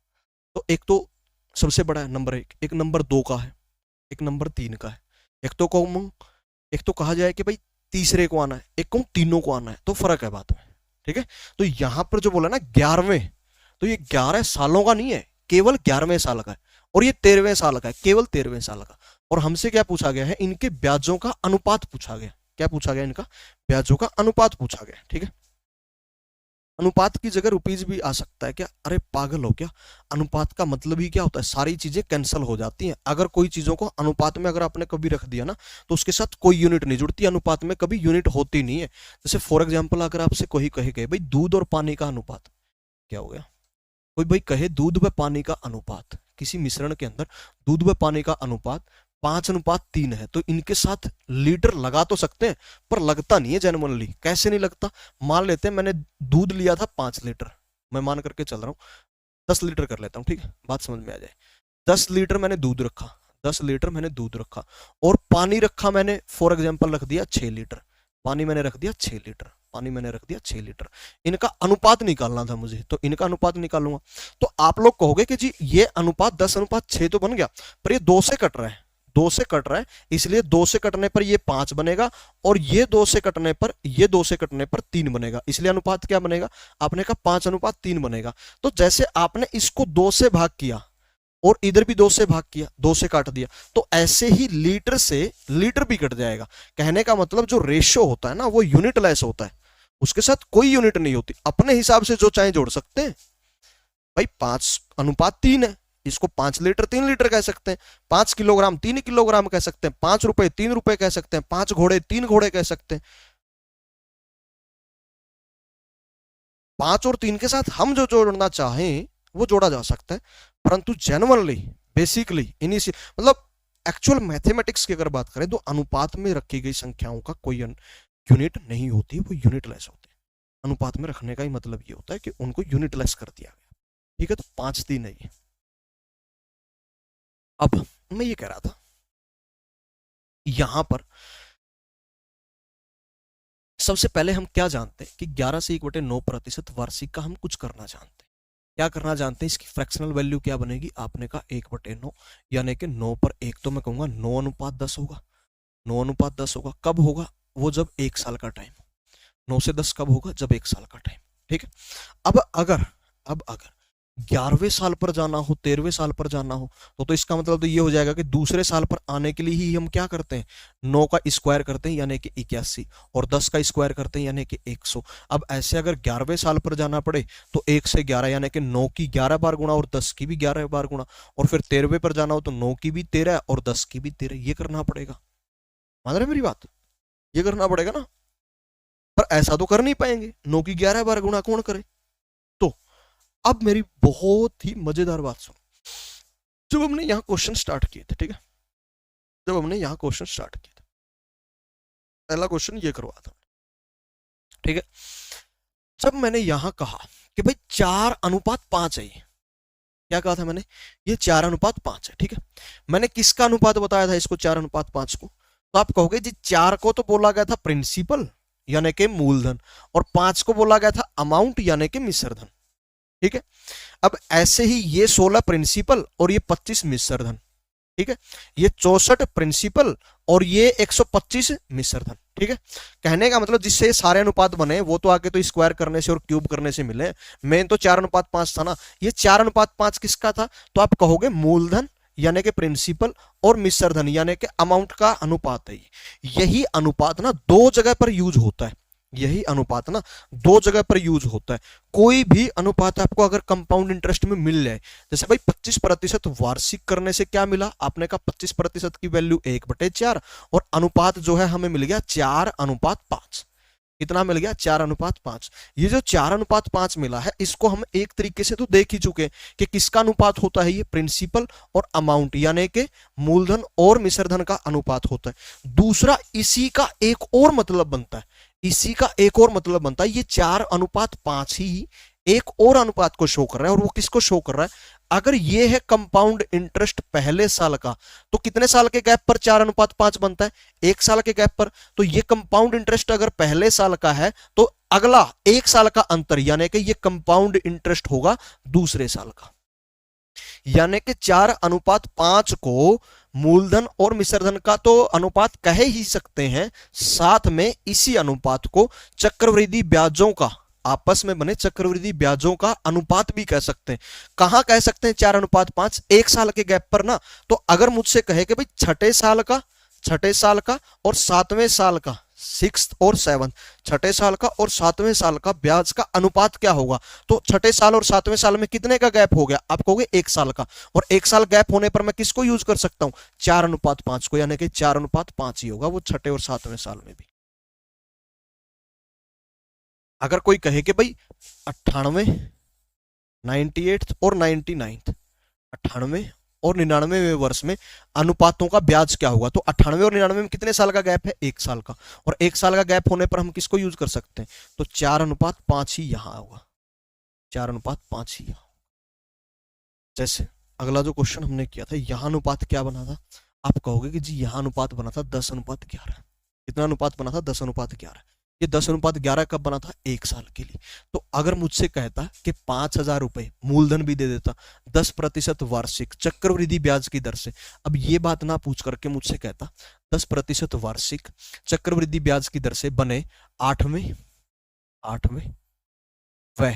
A: तो एक तो सबसे बड़ा है नंबर 1, एक नंबर 2 का है, एक नंबर 3 का है। एक तो कहूँ, एक तो कहा जाए कि भाई तीसरे को आना है, एक कहूँ तीनों को आना है, तो फर्क है बात में, ठीक है। तो यहां पर जो बोला ना 11वें, तो ये 11 सालों का नहीं है, केवल 11वें साल का है, और ये 13वें साल का है, केवल 13वें साल का। और हमसे क्या पूछा गया है? इनके ब्याजों का अनुपात पूछा गया। क्या पूछा गया? इनका ब्याजों का अनुपात पूछा गया, ठीक है। अनुपात की जगह रुपीज भी आ सकता है क्या? अरे पागल हो क्या? अनुपात का मतलब ही क्या होता है? सारी चीजें कैंसिल हो जाती हैं। अगर कोई चीजों को अनुपात में अगर आपने कभी रख दिया ना, तो उसके साथ कोई यूनिट नहीं जुड़ती, अनुपात में कभी यूनिट होती नहीं है। जैसे फॉर एग्जाम्पल अगर आपसे कोई कहे गए भाई दूध और पानी का अनुपात, क्या हो गया? कोई भाई कहे दूध व पानी का अनुपात, किसी मिश्रण के अंदर दूध व पानी का अनुपात 5:3 है, तो इनके साथ लीटर लगा तो सकते हैं, पर लगता नहीं है जनरली। कैसे नहीं लगता? मान लेते हैं मैंने दूध लिया था 5 लीटर, मैं मान करके चल रहा हूँ 10 लीटर कर लेता हूँ, ठीक है, बात समझ में आ जाए। 10 लीटर मैंने दूध रखा, 10 लीटर मैंने दूध रखा, और पानी रखा मैंने, फॉर एग्जाम्पल रख दिया 6 लीटर, पानी मैंने रख दिया 6 लीटर, पानी मैंने रख दिया 6 लीटर। इनका अनुपात निकालना था मुझे, तो इनका अनुपात निकालूंगा। तो आप लोग कहोगे कि जी ये अनुपात 10:6 तो बन गया, पर ये 2 से कट रहा है, 2 से कट रहा है, इसलिए 2 से कटने पर ये 5 बनेगा, और ये 2 से कटने पर, ये 2 से कटने पर 3 बनेगा, इसलिए अनुपात क्या बनेगा? आपने कहा 5:3 बनेगा। तो जैसे आपने इसको 2 से भाग किया और इधर भी 2 से भाग किया, 2 से काट दिया, तो ऐसे ही लीटर से लीटर भी कट जाएगा। कहने का मतलब जो रेशियो होता है ना वो यूनिटलेस होता है, उसके साथ कोई यूनिट नहीं होती, अपने हिसाब से जो चाहे जोड़ सकते हैं। भाई 5:3 है, इसको 5 लीटर 3 लीटर कह सकते हैं, 5 किलोग्राम 3 किलोग्राम कह सकते हैं, 5 रुपए 3 रुपए कह सकते हैं, 5 घोड़े 3 घोड़े कह सकते हैं। 5 और 3 के साथ हम जो जोड़ना चाहें वो जोड़ा जा सकता है, परंतु जेन्युइनली बेसिकली इनिशियल मतलब एक्चुअल मैथमेटिक्स की अगर बात करें तो अनुपात में रखी गई संख्याओं का कोई यूनिट नहीं होती, वो यूनिटलेस होते हैं। अनुपात में रखने का ही मतलब ये होता है कि उनको यूनिटलेस कर दिया गया। ठीक है, तो 5:3 है ये। अब मैं ये कह रहा था यहां पर सबसे पहले हम क्या जानते हैं कि 11 से 1/9% वार्षिक का हम कुछ करना जानते हैं। क्या करना जानते हैं, इसकी फ्रैक्शनल वैल्यू क्या बनेगी, आपने कहा 1/9, यानी कि 9 पर 1, तो मैं कहूंगा 9:10 होगा। 9:10 होगा, कब होगा, वो जब 1 साल का टाइम। 9 से 10 कब होगा, जब 1 साल का टाइम। ठीक है, अब अगर 11वें साल पर जाना हो, 13वें साल पर जाना हो, तो इसका मतलब तो ये हो जाएगा कि दूसरे साल पर आने के लिए ही हम क्या करते हैं, 9 का स्क्वायर करते हैं यानी कि 81, और 10 का स्क्वायर करते हैं यानी कि 100। अब ऐसे अगर 11वें साल पर जाना पड़े तो 1 से 11 यानी कि 9 की 11 बार गुणा और 10 की भी 11 बार गुणा, और फिर 13वें पर जाना हो तो 9 की भी 13 और 10 की भी 13, ये करना पड़ेगा। मान रहे मेरी बात, ये करना पड़ेगा ना, पर ऐसा तो कर नहीं पाएंगे, 9 की 11 बार गुणा कौन करे। तो अब मेरी बहुत ही मजेदार बात सुनो, जब हमने यहां क्वेश्चन स्टार्ट किए थे, ठीक है, जब हमने यहां क्वेश्चन स्टार्ट किए थे, पहला क्वेश्चन ये करवा था, ठीक है, जब मैंने यहां कहा कि भाई 4:5 है, क्या कहा था मैंने, ये 4:5 है। ठीक है, मैंने किसका अनुपात बताया था इसको, 4:5 को, तो आप कहोगे जी 4 को तो बोला गया था प्रिंसिपल यानी कि मूलधन, और 5 को बोला गया था अमाउंट यानी कि मिश्रधन। ठीक है, अब ऐसे ही ये 16 प्रिंसिपल और ये 25 मिश्रधन। ठीक है, ये 64 प्रिंसिपल और ये 125 मिश्रधन। ठीक है, कहने का मतलब जिससे सारे अनुपात बने वो तो आके तो स्क्वायर करने से और क्यूब करने से मिले, मेन तो 4:5 था ना। ये 4:5 किसका था, तो आप कहोगे मूलधन यानी कि प्रिंसिपल और मिश्रधन यानी कि अमाउंट का अनुपात है। यही अनुपात ना 2 जगह पर यूज होता है, यही अनुपात ना 2 जगह पर यूज होता है। कोई भी अनुपात आपको अगर कंपाउंड इंटरेस्ट में मिल जाए, जैसे भाई 25% वार्षिक करने से क्या मिला, आपने कहा 25% की वैल्यू 1/4, और अनुपात जो है हमें मिल गया 4:5। कितना मिल गया, 4:5। ये जो 4:5 मिला है, इसको हम एक तरीके से तो देख ही चुके कि किसका अनुपात होता है, ये प्रिंसिपल और अमाउंट यानी कि मूलधन और मिश्रधन का अनुपात होता है। दूसरा इसी का एक और मतलब बनता है, इसी का एक और मतलब बनता है, ये 4:5 ही एक और अनुपात को शो कर रहा है, और वो किसको शो कर रहा है, अगर ये है कंपाउंड इंटरेस्ट पहले साल का, तो कितने साल के गैप पर 4:5 बनता है, 1 साल के गैप पर। तो ये कंपाउंड इंटरेस्ट अगर पहले साल का है तो अगला 1 साल का अंतर यानी कि ये कंपाउंड इंटरेस्ट होगा दूसरे साल का, यानी कि 4:5 को मूलधन और मिश्रधन का तो अनुपात कह ही सकते हैं, साथ में इसी अनुपात को चक्रवृद्धि ब्याजों का, आपस में बने चक्रवृद्धि ब्याजों का अनुपात भी कह सकते हैं। कहां कह सकते हैं 4:5, 1 साल के गैप पर ना। तो अगर मुझसे कहे कि भाई छठे साल का और 7वें साल का, 6th और 7th, छठे साल का और 7वें साल का ब्याज का अनुपात क्या होगा, तो छठे साल और 7वें साल में कितने का गैप हो गया, आप कहोगे 1 साल का, और 1 साल गैप होने पर मैं किसको यूज कर सकता हूं, 4:5 को, यानी कि 4:5 ही होगा वो छठे और 7वें साल में भी। अगर कोई कहे कि भाई 98, 98 और 99, 98 और 99वें वर्ष में अनुपातों का ब्याज क्या होगा, तो 98 और 99 में कितने साल का गैप है, 1 साल का, और 1 साल का गैप होने पर हम किसको यूज कर सकते हैं, तो 4:5 ही यहां होगा, 4:5 ही यहां। जैसे अगला जो क्वेश्चन हमने किया था, यहां अनुपात क्या बना था, आप कहोगे कि जी यहां अनुपात बना था 10:11। कितना अनुपात बना था, 10:11। ये 10:11 कब बना था, 1 साल के लिए। तो अगर मुझसे कहता कि 5,000 रुपए मूलधन भी दे देता, 10% वार्षिक चक्रवृद्धि ब्याज की दर से, अब ये बात ना पूछ करके मुझसे कहता 10% वार्षिक चक्रवृद्धि ब्याज की दर से बने 8वें व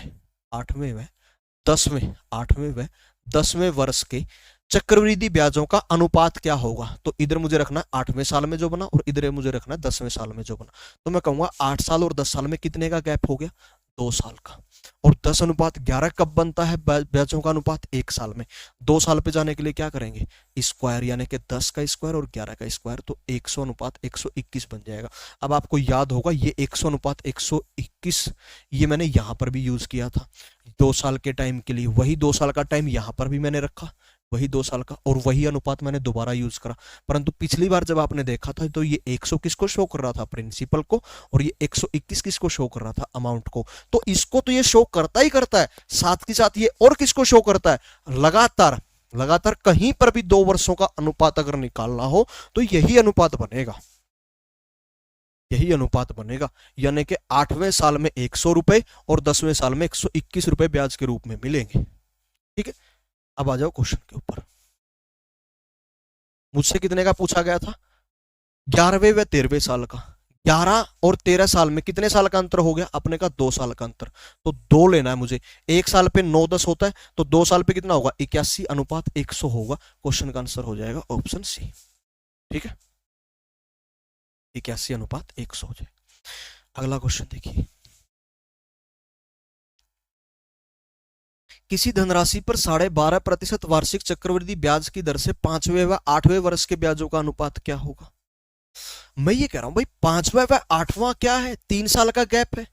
A: 10वें वर्ष के चक्रवृद्धि ब्याजों का अनुपात क्या होगा, तो इधर मुझे रखना है 8वें साल में जो बना और इधर मुझे रखना है 10वें साल में जो बना। तो मैं कहूंगा 8 साल और 10 साल में कितने का गैप हो गया, 2 साल का। और 10:11 कब बनता है ब्याजों का अनुपात, 1 साल में। 2 साल पे जाने के लिए क्या करेंगे, स्क्वायर, यानी कि 10 का स्क्वायर और 11 का स्क्वायर, तो 100:121 बन जाएगा। अब आपको याद होगा ये 100:121 ये मैंने यहां पर भी यूज किया था 2 साल के टाइम के लिए, वही 2 साल का टाइम यहां पर भी मैंने रखा, वही 2 साल का, और वही अनुपात मैंने दोबारा यूज करा। परंतु पिछली बार जब आपने देखा था तो ये 100 किसको शो कर रहा था, प्रिंसिपल को, और ये 121 किसको शो कर रहा था, अमाउंट को। तो इसको तो ये शो करता ही करता है, साथ के साथ ये और किसको शो करता है, लगातार लगातार कहीं पर भी 2 वर्षों का अनुपात अगर निकालना हो तो यही अनुपात बनेगा, यही अनुपात बनेगा। यानी कि 8वें साल में 100 रुपए और 10वें साल में 121 रुपए ब्याज के रूप में मिलेंगे। ठीक है, अब आ जाओ क्वेश्चन के ऊपर। मुझसे कितने का पूछा गया था, 11वें व 13वें साल का। 11 और 13 साल में कितने साल का अंतर हो गया, अपने का 2 साल का अंतर, तो 2 लेना है मुझे। 1 साल पे 9-10 होता है, तो 2 साल पे कितना होगा, 81:100 होगा। क्वेश्चन का आंसर हो जाएगा ऑप्शन सी। ठीक है, 81:100 हो जाए। अगला क्वेश्चन देखिए, किसी धनराशि पर 12.5% वार्षिक चक्रवृद्धि ब्याज की दर से 5वें व 8वें वर्ष के ब्याजों का अनुपात क्या होगा। मैं ये कह रहा हूं भाई 5वां व 8वां क्या है, 3 साल का गैप है,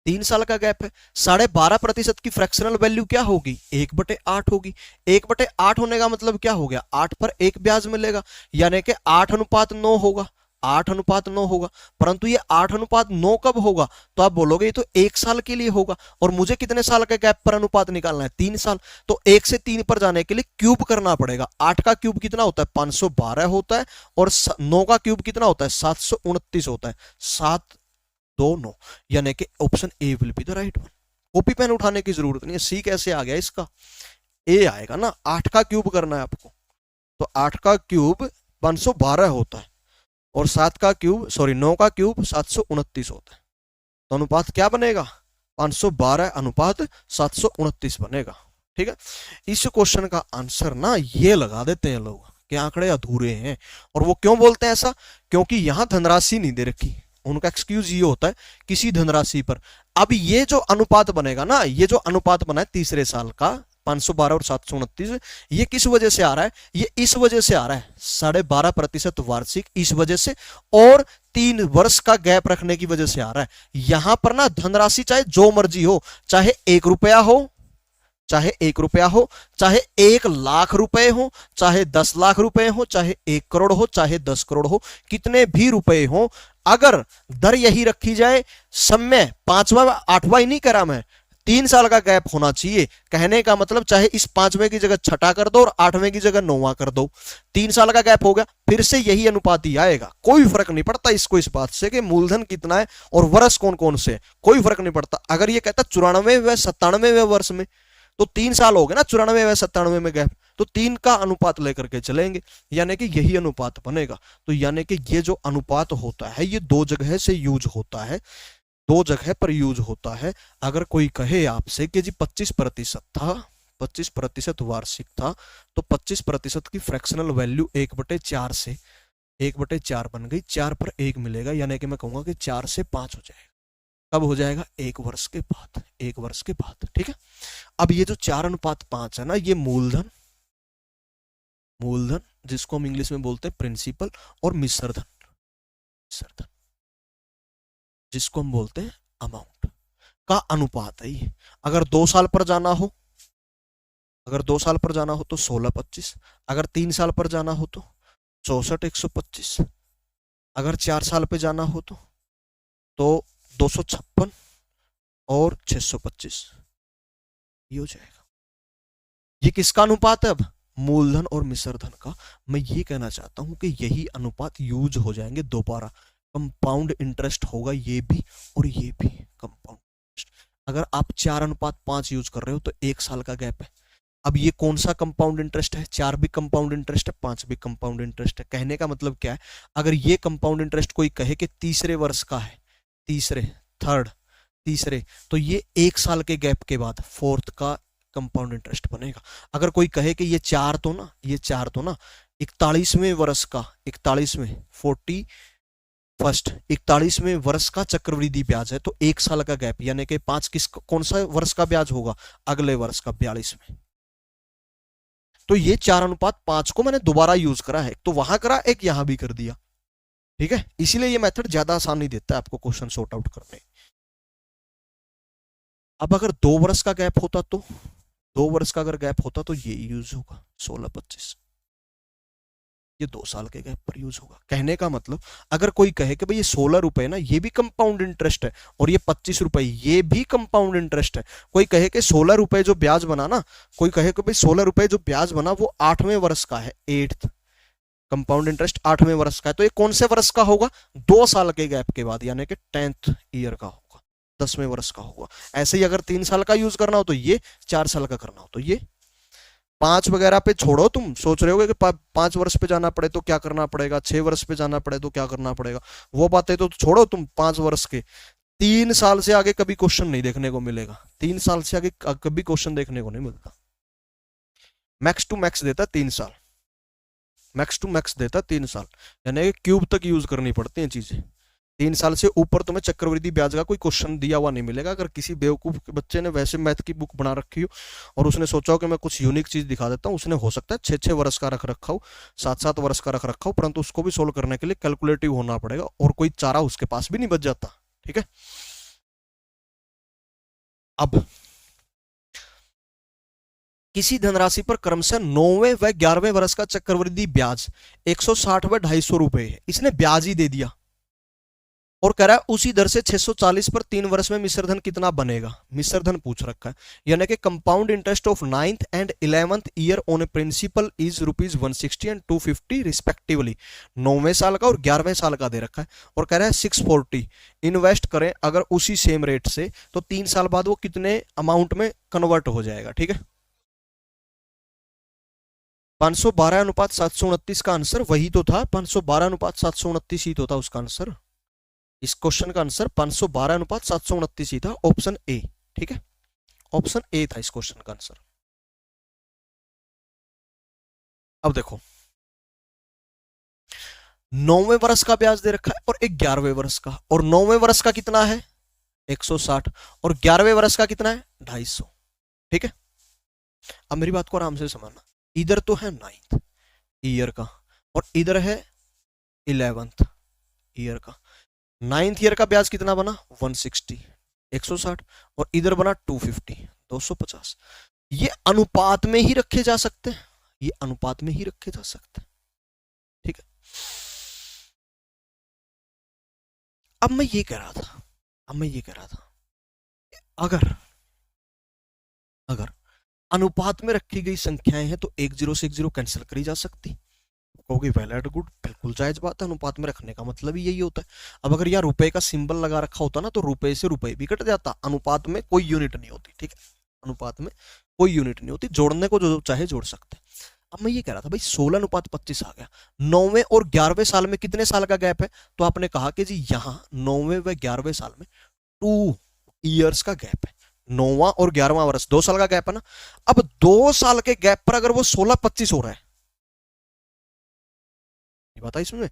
A: 3 साल का गैप है। 12.5% की फ्रैक्शनल वैल्यू क्या होगी, 1/8 होगी। 1/8 होने का मतलब क्या हो गया, 8 पर 1 ब्याज मिलेगा, यानी कि 8:9 होगा, 8:9 होगा। परंतु ये 8:9 कब होगा, तो आप बोलोगे ये तो 1 साल के लिए होगा, और मुझे कितने साल के गैप पर अनुपात निकालना है, 3 साल। तो 1 से 3 पर जाने के लिए क्यूब करना पड़ेगा। 8 का क्यूब कितना होता है, 512 होता है, और 9 का क्यूब कितना होता है, 729 होता है, 729, यानी कि option A will be the right one. Copy pen उठाने की जरूरत नहीं है, सी कैसे आ गया इसका, ए आएगा ना। 8 का क्यूब करना है आपको, तो 8 का क्यूब 512 होता है, और 9 का क्यूब 729 होता है। तो अनुपात क्या बनेगा, 512:729 बनेगा। ठीक है, इस क्वेश्चन का आंसर ना ये लगा देते हैं लोग कि आंकड़े अधूरे हैं। और वो क्यों बोलते हैं ऐसा, क्योंकि यहां धनराशि नहीं दे रखी। उनका एक्सक्यूज ये होता है किसी धनराशि पर। अब ये जो अनुपात बनेगा ना, ये जो अनुपात बना है तीसरे साल का 512 और 729, ये किस वजह से आ रहा है, ये इस वजह से आ रहा है 12.5% वार्षिक, इस वजह से, और 3 वर्ष का गैप रखने की वजह से आ रहा है। यहां पर ना धनराशि चाहे जो मर्जी हो, चाहे 1 रुपया हो, चाहे 1 रुपया हो, चाहे 1 लाख रुपए हो, चाहे 10 लाख रुपए हो, चाहे 1 करोड़ हो, चाहे 10 करोड़ हो, कितने भी रुपए हो, अगर दर यही रखी जाए, समय 5वां 8वां ही नहीं करा मैं, 3 साल का गैप होना चाहिए। कहने का मतलब चाहे इस 5वें की जगह 6ठा कर दो और 8वें की जगह 9वां कर दो, 3 साल का गैप हो गया, फिर से यही अनुपात ही आएगा। कोई फर्क नहीं पड़ता इसको इस बात से कि मूलधन कितना है और वर्ष कौन कौन से, कोई फर्क नहीं पड़ता। अगर ये कहता 94 व 97वें वर्ष में, तो 3 साल हो गए ना 94 व 97 में गैप, तो 3 का अनुपात लेकर के चलेंगे, यानी कि यही अनुपात बनेगा। तो यानी कि ये जो अनुपात होता है ये 2 जगह से यूज होता है, 2 जगह पर यूज होता है। अगर कोई कहे आपसे कि जी 25% था, 25% वार्षिक था, तो 25% की फ्रैक्शनल वैल्यू 1/4 से 1/4 बन गई, 4 पर 1 मिलेगा, यानी कि मैं कहूंगा कि 4 से 5 हो जाएगा। कब हो जाएगा, 1 वर्ष के बाद, 1 वर्ष के बाद। ठीक है, अब ये जो 4:5 है ना, ये मूलधन, मूलधन जिसको हम इंग्लिश में बोलते हैं प्रिंसिपल, और मिश्रधन, मिश्रधन जिसको हम बोलते हैं अमाउंट का अनुपात है ये। अगर 2 साल पर जाना हो, अगर 2 साल पर जाना हो तो 16-25, अगर 3 साल पर जाना हो तो 64-125, अगर 4 साल पे जाना हो तो 256 और 625, ये हो जाएगा। ये किसका अनुपात है, अब मूलधन और मिश्रधन का। मैं ये कहना चाहता हूं कि यही अनुपात यूज हो जाएंगे दोबारा, कंपाउंड इंटरेस्ट होगा ये भी और ये भी कंपाउंड इंटरेस्ट। अगर आप 4:5 यूज कर रहे हो तो 1 साल का गैप है। अब ये कौन सा कंपाउंड इंटरेस्ट है, 4 भी कंपाउंड इंटरेस्ट है, 5 भी कंपाउंड इंटरेस्ट है। कहने का मतलब क्या है, अगर ये कंपाउंड इंटरेस्ट कोई कहे कि तीसरे वर्ष का है, तीसरे, थर्ड, तीसरे, तो ये 1 साल के गैप के बाद, फोर्थ का कंपाउंड इंटरेस्ट बनेगा। अगर कोई कहे कि ये चार तो ना 41वें वर्ष का 41वें वर्ष का चक्रवृद्धि ब्याज है, तो 1 साल का गैप यानी कि 5 कौन सा वर्ष का ब्याज होगा, अगले वर्ष का 42वें। तो ये 4:5 को मैंने दोबारा यूज करा है, तो वहां करा, एक यहां भी कर दिया, ठीक है। इसीलिए ये मेथड ज्यादा आसान नहीं देता है आपको क्वेश्चन सॉर्ट आउट करने। अब अगर 2 वर्ष का गैप होता तो 2 वर्ष का अगर गैप होता तो ये यूज होगा 16-25, ये 2 साल के गैप पर यूज होगा। कहने का मतलब अगर कोई कहे कि भाई ये 16 रुपए ना, ये भी कंपाउंड इंटरेस्ट है, और ये 25 रुपए ये भी कंपाउंड इंटरेस्ट है। कोई कहे कि 16 रुपए जो ब्याज बना ना, कोई कहे कि भाई 16 रुपए जो ब्याज बना वो 8वें वर्ष का है, 8th कंपाउंड इंटरेस्ट 8वें वर्ष का है, तो ये कौन से वर्ष का होगा, 2 साल के गैप के बाद, यानी कि 10th ईयर का होगा, 10वें वर्ष का होगा। ऐसे ही अगर 3 साल का यूज करना हो तो ये, 4 साल का करना हो तो ये। 5 वगैरह पे छोड़ो, तुम सोच रहे होगे कि 5 वर्ष पे जाना पड़े तो क्या करना पड़ेगा, 6 वर्ष पे जाना पड़े तो क्या करना पड़ेगा, वो बातें तो छोड़ो तुम। 5 वर्ष के 3 साल से आगे कभी क्वेश्चन नहीं देखने को मिलेगा, 3 साल से आगे कभी क्वेश्चन देखने को नहीं मिलता। मैक्स टू मैक्स देता 3 साल, मैक्स टू मैक्स देता 3 साल, यानी क्यूब तक यूज करनी पड़ती हैं चीजें। 3 साल से ऊपर तुम्हें चक्रवृद्धि ब्याज का कोई क्वेश्चन दिया हुआ नहीं मिलेगा। अगर किसी बेवकूफ के बच्चे ने वैसे मैथ की बुक बना रखी हो और उसने सोचा हो कि मैं कुछ यूनिक चीज दिखा देता हूँ, उसने हो सकता है 6-6 वर्ष का रख रखा हो, 7-7 वर्ष का रख रखा हो, परंतु उसको भी सोल्व करने के लिए कैलकुलेटिव होना पड़ेगा, और कोई चारा उसके पास भी नहीं बच जाता, ठीक है। अब किसी धनराशि पर क्रमशः 9वें व 11वें वर्ष का चक्रवृद्धि ब्याज 160 व 250 रुपए है, इसने ब्याज ही दे दिया और कह रहा है उसी दर से 640 पर 3 वर्ष में मिश्र धन कितना बनेगा, मिश्र धन पूछ रखा है। यानी कि compound interest of 9th and 11th year on a principal is ₹160 and 250 respectively. 9वें साल का और 11वें साल का दे रखा है, और कह रहा है 640 इन्वेस्ट करें अगर उसी सेम रेट से, तो 3 साल बाद वो कितने अमाउंट में कन्वर्ट हो जाएगा, ठीक है। 512:729 का आंसर वही तो था, 512:729 ही तो था उसका आंसर। इस क्वेश्चन का आंसर 512:729 ही था, ऑप्शन ए, ठीक है, ऑप्शन ए था इस क्वेश्चन का आंसर। अब देखो 9वें वर्ष का ब्याज दे रखा है और 11वें वर्ष का, और 9वें वर्ष का कितना है 160, और 11वें वर्ष का कितना है 250, ठीक है। अब मेरी बात को आराम से समझना, इधर तो है 9th ईयर का और इधर है 11th ईयर का। 9th ईयर का ब्याज कितना बना 160, 160, और इधर बना 250, 250। ये अनुपात में ही रखे जा सकते हैं, ये अनुपात में ही रखे जा सकते हैं, ठीक है। अब मैं ये कह रहा था अगर अनुपात में रखी गई संख्याएं हैं तो 1 0 से 1 0 कैंसिल करी जा सकती। कहोगे वेल एंड गुड, बिल्कुल जायज बात है, अनुपात में रखने का मतलब ही यही होता है। अब अगर यहाँ रुपए का सिंबल लगा रखा होता ना, तो रुपए से रुपए भी कट जाता, अनुपात में कोई यूनिट नहीं होती, ठीक है, अनुपात में कोई यूनिट नहीं होती, जोड़ने को जो चाहे जोड़ सकते। अब मैं ये कह रहा था भाई 16:25 आ गया, 9वें और 11वें साल में कितने साल का गैप है, तो आपने कहा कि जी यहाँ 9वें व 11वें साल में 2 ईयर्स का गैप है, 9वां और 11वां वर्ष 2 साल का गैप है ना। अब 2 साल के गैप पर अगर वो 16-25 हो रहा है, बता इसमें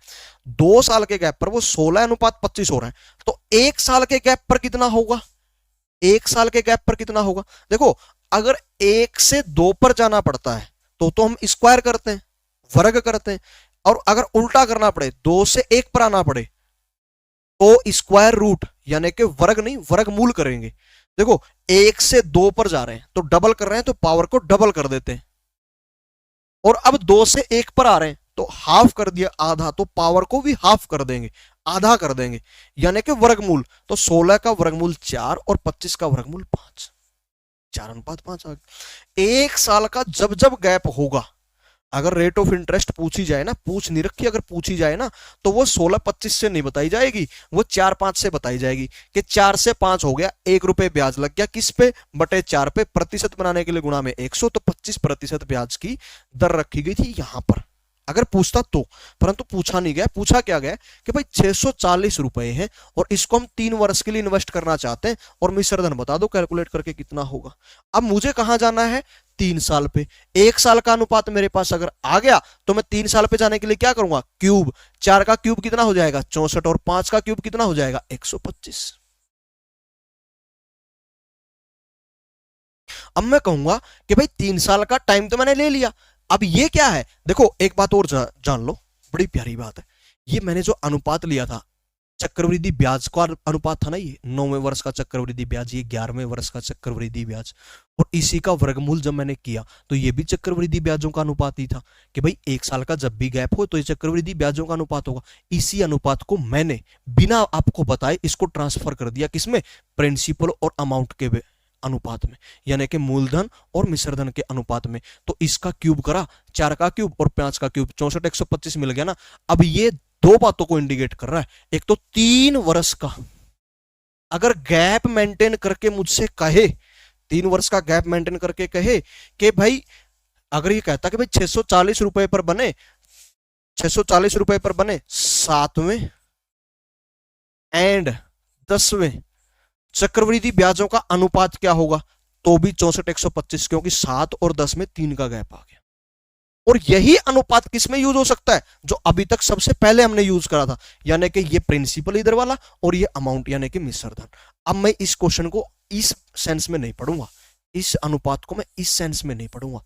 A: 2 साल के गैप पर वो 16:25 हो रहा है, तो 1 साल के गैप पर कितना होगा, 1 साल के गैप पर कितना होगा। देखो अगर 1 से 2 पर जाना पड़ता है तो हम स्क्वायर करते हैं, वर्ग करते हैं, और अगर उल्टा करना पड़े 2 से 1 पर आना पड़े तो स्क्वायर रूट यानी कि वर्ग नहीं वर्गमूल करेंगे। देखो 1 से 2 पर जा रहे हैं तो डबल कर रहे हैं, तो पावर को डबल कर देते हैं, और अब 2 से 1 पर आ रहे हैं तो हाफ कर दिया, आधा, तो पावर को भी हाफ कर देंगे, आधा कर देंगे, यानी कि वर्गमूल। तो 16 का वर्गमूल 4 और 25 का वर्गमूल 5, 4:5 आ गया। 1 साल का जब जब गैप होगा, अगर रेट ऑफ इंटरेस्ट पूछी जाए ना, पूछ नहीं रखी, अगर पूछी जाए ना तो वो 16-25 से नहीं बताई जाएगी, वो 4-5 से बताई जाएगी कि 4 से 5 हो गया, 1 रुपए ब्याज लग गया किस पे, बटे 4 पे, प्रतिशत बनाने के लिए गुणा में 100, तो 25% ब्याज की दर रखी गई थी यहां पर, अगर पूछता तो, परंतु पूछा नहीं गया। पूछा क्या गया कि भाई 640 रुपए है और इसको हम 3 वर्ष के लिए इन्वेस्ट करना चाहते हैं और मिश्र धन बता दो कैलकुलेट करके कितना होगा। अब मुझे कहां जाना है, 3 साल पे। 1 साल का अनुपात मेरे पास अगर आ गया तो मैं 3 साल पे जाने के लिए क्या करूंगा, क्यूब। 4 का क्यूब कितना हो जाएगा 64 और 5 का क्यूब कितना हो जाएगा 125। अब मैं कहूंगा कि भाई 3 साल का टाइम तो मैंने ले लिया, अब ये क्या है, देखो एक बात और जान लो, बड़ी प्यारी बात है। ये मैंने जो अनुपात लिया था, चक्रवृद्धि ब्याज का अनुपात था ना, ये 9वें वर्ष का चक्रवृद्धि ब्याज, ये 11वें वर्ष का चक्रवृद्धि ब्याज, और इसी का वर्गमूल जब मैंने किया तो ये भी चक्रवृद्धि ब्याजों का अनुपात ही था कि भाई 1 साल का जब भी गैप हो तो ये चक्रवृद्धि ब्याजों का अनुपात होगा। इसी अनुपात को मैंने बिना आपको बताए इसको ट्रांसफर कर दिया किसमें, प्रिंसिपल और अमाउंट के अनुपात में, यानी कि मूलधन और मिश्रधन के अनुपात में। तो इसका क्यूब करा, 4 का क्यूब और 5 का क्यूब, 64 125 मिल गया ना। अब ये दो बातों को इंडिकेट कर रहा है, एक तो 3 वर्ष का अगर गैप मेंटेन करके मुझसे कहे, 3 वर्ष का गैप मेंटेन करके कहे कि भाई, अगर ये कहता कि भाई 640 रुपए पर बने, 640 रुपए पर बने 7वें एंड 10वें चक्रवृद्धि ब्याजों का अनुपात क्या होगा, तो भी 64 125, क्योंकि 7 और 10 में 3 का गैप आ गया। और यही अनुपात किसमें यूज हो सकता है, जो अभी तक सबसे पहले हमने यूज करा था, यानी कि ये प्रिंसिपल इधर वाला और ये अमाउंट यानी कि मिश्रधन। अब मैं इस क्वेश्चन को इस सेंस में नहीं पढ़ूंगा, इस अनुपात को मैं इस सेंस में नहीं पढ़ूंगा,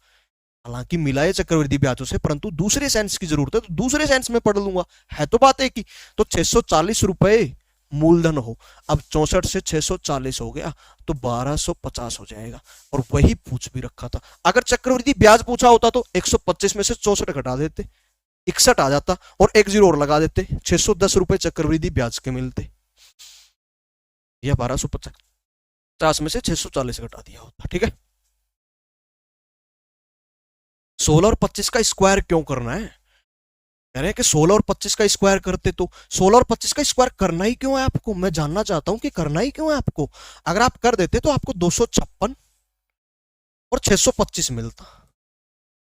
A: हालांकि मिला है चक्रवृद्धि ब्याजों से, परंतु दूसरे सेंस की जरूरत है तो दूसरे सेंस में पढ़ लूंगा, है तो बात एक ही। तो 640 रुपए मूलधन हो, अब 64 से 640 हो गया तो 1250 हो जाएगा, और वही पूछ भी रखा था। अगर चक्रवृद्धि ब्याज पूछा होता तो 125 में से 64 घटा देते, 61 आ जाता, और एक जीरो और लगा देते, 610 रुपए चक्रवृद्धि ब्याज के मिलते, या 1250 में से 640 घटा दिया होता। ठीक है, 16 और 25 का स्क्वायर क्यों करना है, कह रहे हैं कि 16 और 25 का स्क्वायर करते तो 16 और 25 का स्क्वायर करना ही क्यों है आपको, मैं जानना चाहता हूं कि करना ही क्यों है आपको। अगर आप कर देते तो आपको 256 और 625 मिलता,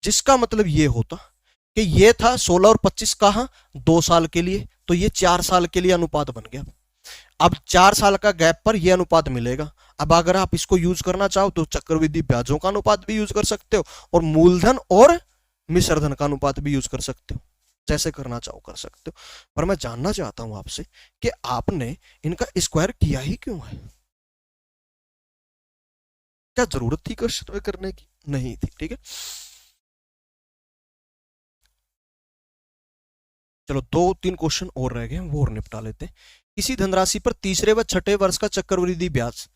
A: जिसका मतलब ये होता कि ये था 16 और 25 कहां 2 साल के लिए, तो ये 4 साल के लिए अनुपात बन गया। अब 4 साल का गैप पर यह अनुपात मिलेगा। अब अगर आप इसको यूज करना चाहो तो चक्रवृद्धि ब्याजों का अनुपात भी यूज कर सकते हो, और मूलधन और मिश्रधन का अनुपात भी यूज कर सकते हो, जैसे करना चाहो कर सकते हो। पर मैं जानना चाहता हूं आपसे कि आपने इनका स्क्वायर किया ही क्यों है, क्या जरूरत थी क्वेश्चन में करने की, नहीं थी। ठीक है, चलो 2-3 क्वेश्चन और रह गए, वो और निपटा लेते हैं। किसी धनराशि पर तीसरे व छठे वर्ष का चक्रवृद्धि ब्याज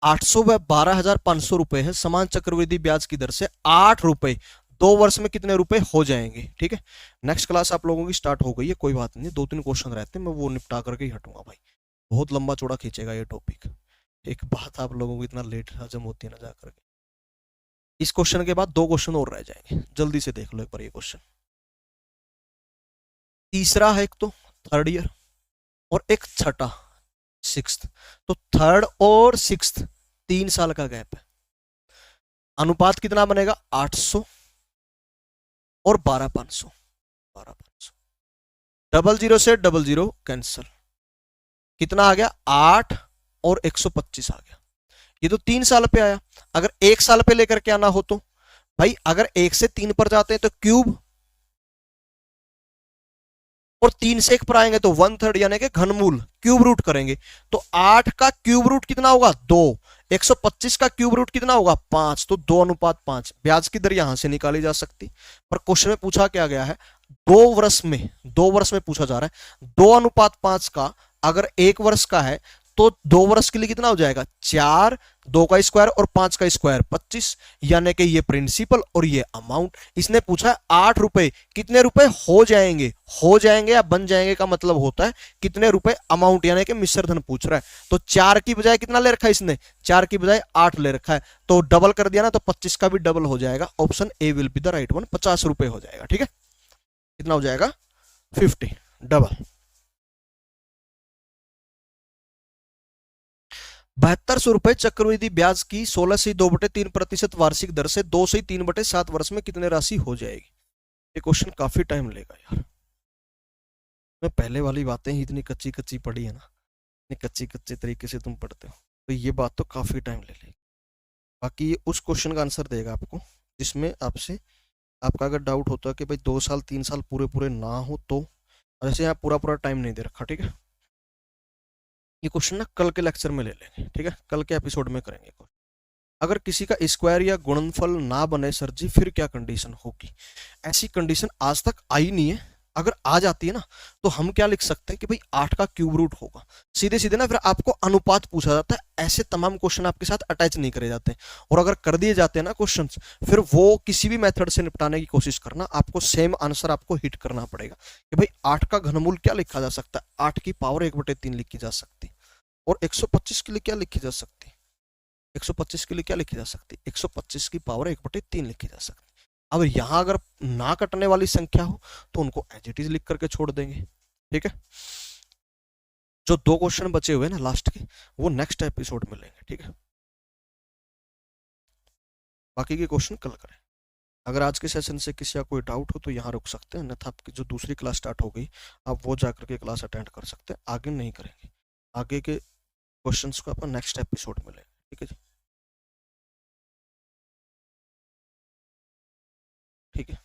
A: 800 व 12,500 रुपए है, समान चक्रवृद्धि ब्याज की दर से 8 रुपए 2 वर्ष में कितने रुपए हो जाएंगे। ठीक है, नेक्स्ट क्लास आप लोगों की स्टार्ट हो गई है, कोई बात नहीं, 2-3 क्वेश्चन रहते हैं, मैं वो निपटा करके ही हटूंगा भाई, बहुत लंबा चौड़ा खींचेगा ये टॉपिक। एक बात आप लोगों को इतना लेट हजम होती है ना जा करके। इस क्वेश्चन के बाद 2 क्वेश्चन और रह जाएंगे, जल्दी से देख लो एक बार ये क्वेश्चन। तीसरा है एक तो थर्ड ईयर और एक छठा सिक्स्थ, तो थर्ड और सिक्स्थ 3 साल का गैप है, अनुपात कितना बनेगा 800 और 12,500, 12,500, 00 से 00 कैंसिल, कितना आ गया 8 और 125 आ गया। ये तो 3 साल पे आया, अगर 1 साल पे लेकर के आना हो तो भाई, अगर 1 से 3 पर जाते हैं तो क्यूब, और 3 से 1 पर आएंगे तो 1/3 यानी कि घनमूल, क्यूब रूट करेंगे तो 8 का क्यूब रूट कितना होगा 2, 125 का क्यूब रूट कितना होगा 5, तो 2:5। ब्याज की दर यहां से निकाली जा सकती, पर क्वेश्चन में पूछा क्या गया है 2 वर्ष में पूछा जा रहा है। 2:5 का अगर 1 वर्ष का है तो 2 वर्ष के लिए कितना हो जाएगा 4, 2 का स्क्वायर और 5 का स्क्वायर 25, यानी कि ये प्रिंसिपल और ये अमाउंट। इसने पूछा 8 रुपए कितने रुपए हो जाएंगे, हो जाएंगे या बन जाएंगे का मतलब होता है कितने रुपए अमाउंट, यानी कि मिश्रधन पूछ रहा है। तो 4 की बजाय कितना ले रखा है इसने, 4 की बजाय 8 ले रखा है, तो डबल कर दिया ना, तो 25 का भी डबल हो जाएगा। Option A will be the right one, 50 रुपए हो जाएगा। ठीक है, कितना हो जाएगा 50 डबल। 7200 रुपए चक्रवृद्धि ब्याज की 16 से 2/3% वार्षिक दर से 2 से 3/7 वर्ष में कितने राशि हो जाएगी। ये क्वेश्चन काफी टाइम लेगा यार। मैं पहले वाली बातें ही इतनी कच्ची कच्ची पढ़ी है ना, इतनी कच्ची कच्चे तरीके से तुम पढ़ते हो, तो ये बात तो काफी टाइम ले लेगी। बाकी ये उस क्वेश्चन का आंसर देगा आपको जिसमें आपसे, आपका अगर डाउट होता है कि भाई 2 साल 3 साल पूरे पूरे ना हो तो, जैसे यहाँ पूरा पूरा टाइम नहीं दे रखा, ठीक है। ये क्वेश्चन ना कल के लेक्चर में ले लेंगे, ठीक है, कल के एपिसोड में करेंगे। अगर किसी का स्क्वायर या गुणनफल ना बने सर जी फिर क्या कंडीशन होगी? ऐसी कंडीशन आज तक आई नहीं है। अगर आ जाती है ना तो हम क्या लिख सकते हैं कि भाई 8 का क्यूब रूट होगा, सीधे सीधे ना। फिर आपको अनुपात पूछा जाता है, ऐसे तमाम क्वेश्चन आपके साथ अटैच नहीं करे जाते। और अगर कर दिए जाते हैं ना क्वेश्चंस, फिर वो किसी भी मेथड से निपटाने की कोशिश करना, आपको सेम आंसर आपको हिट करना पड़ेगा कि भाई 8 का घनमूल क्या लिखा जा सकता है, 8 की पावर 1/3 लिखी जा सकती, और 125 के लिए क्या लिखी जा सकती, 125 के लिए क्या लिखी जा सकती, 125 की पावर 1/3 लिखी जा सकती। अब यहां अगर ना कटने वाली संख्या हो तो उनको एज इट इज लिख करके छोड़ देंगे, ठीक है। जो 2 क्वेश्चन बचे हुए ना लास्ट के, वो नेक्स्ट एपिसोड में लेंगे, ठीक है। बाकी के क्वेश्चन कल करें। अगर आज के सेशन से किसी का कोई डाउट हो तो यहाँ रुक सकते हैं, अन्यथा आपकी जो दूसरी क्लास स्टार्ट हो गई आप वो जाकर के क्लास अटेंड कर सकते हैं, आगे नहीं करेंगे। आगे के क्वेश्चंस को अपन नेक्स्ट एपिसोड में लेंगे, ठीक है जी, ठीक है।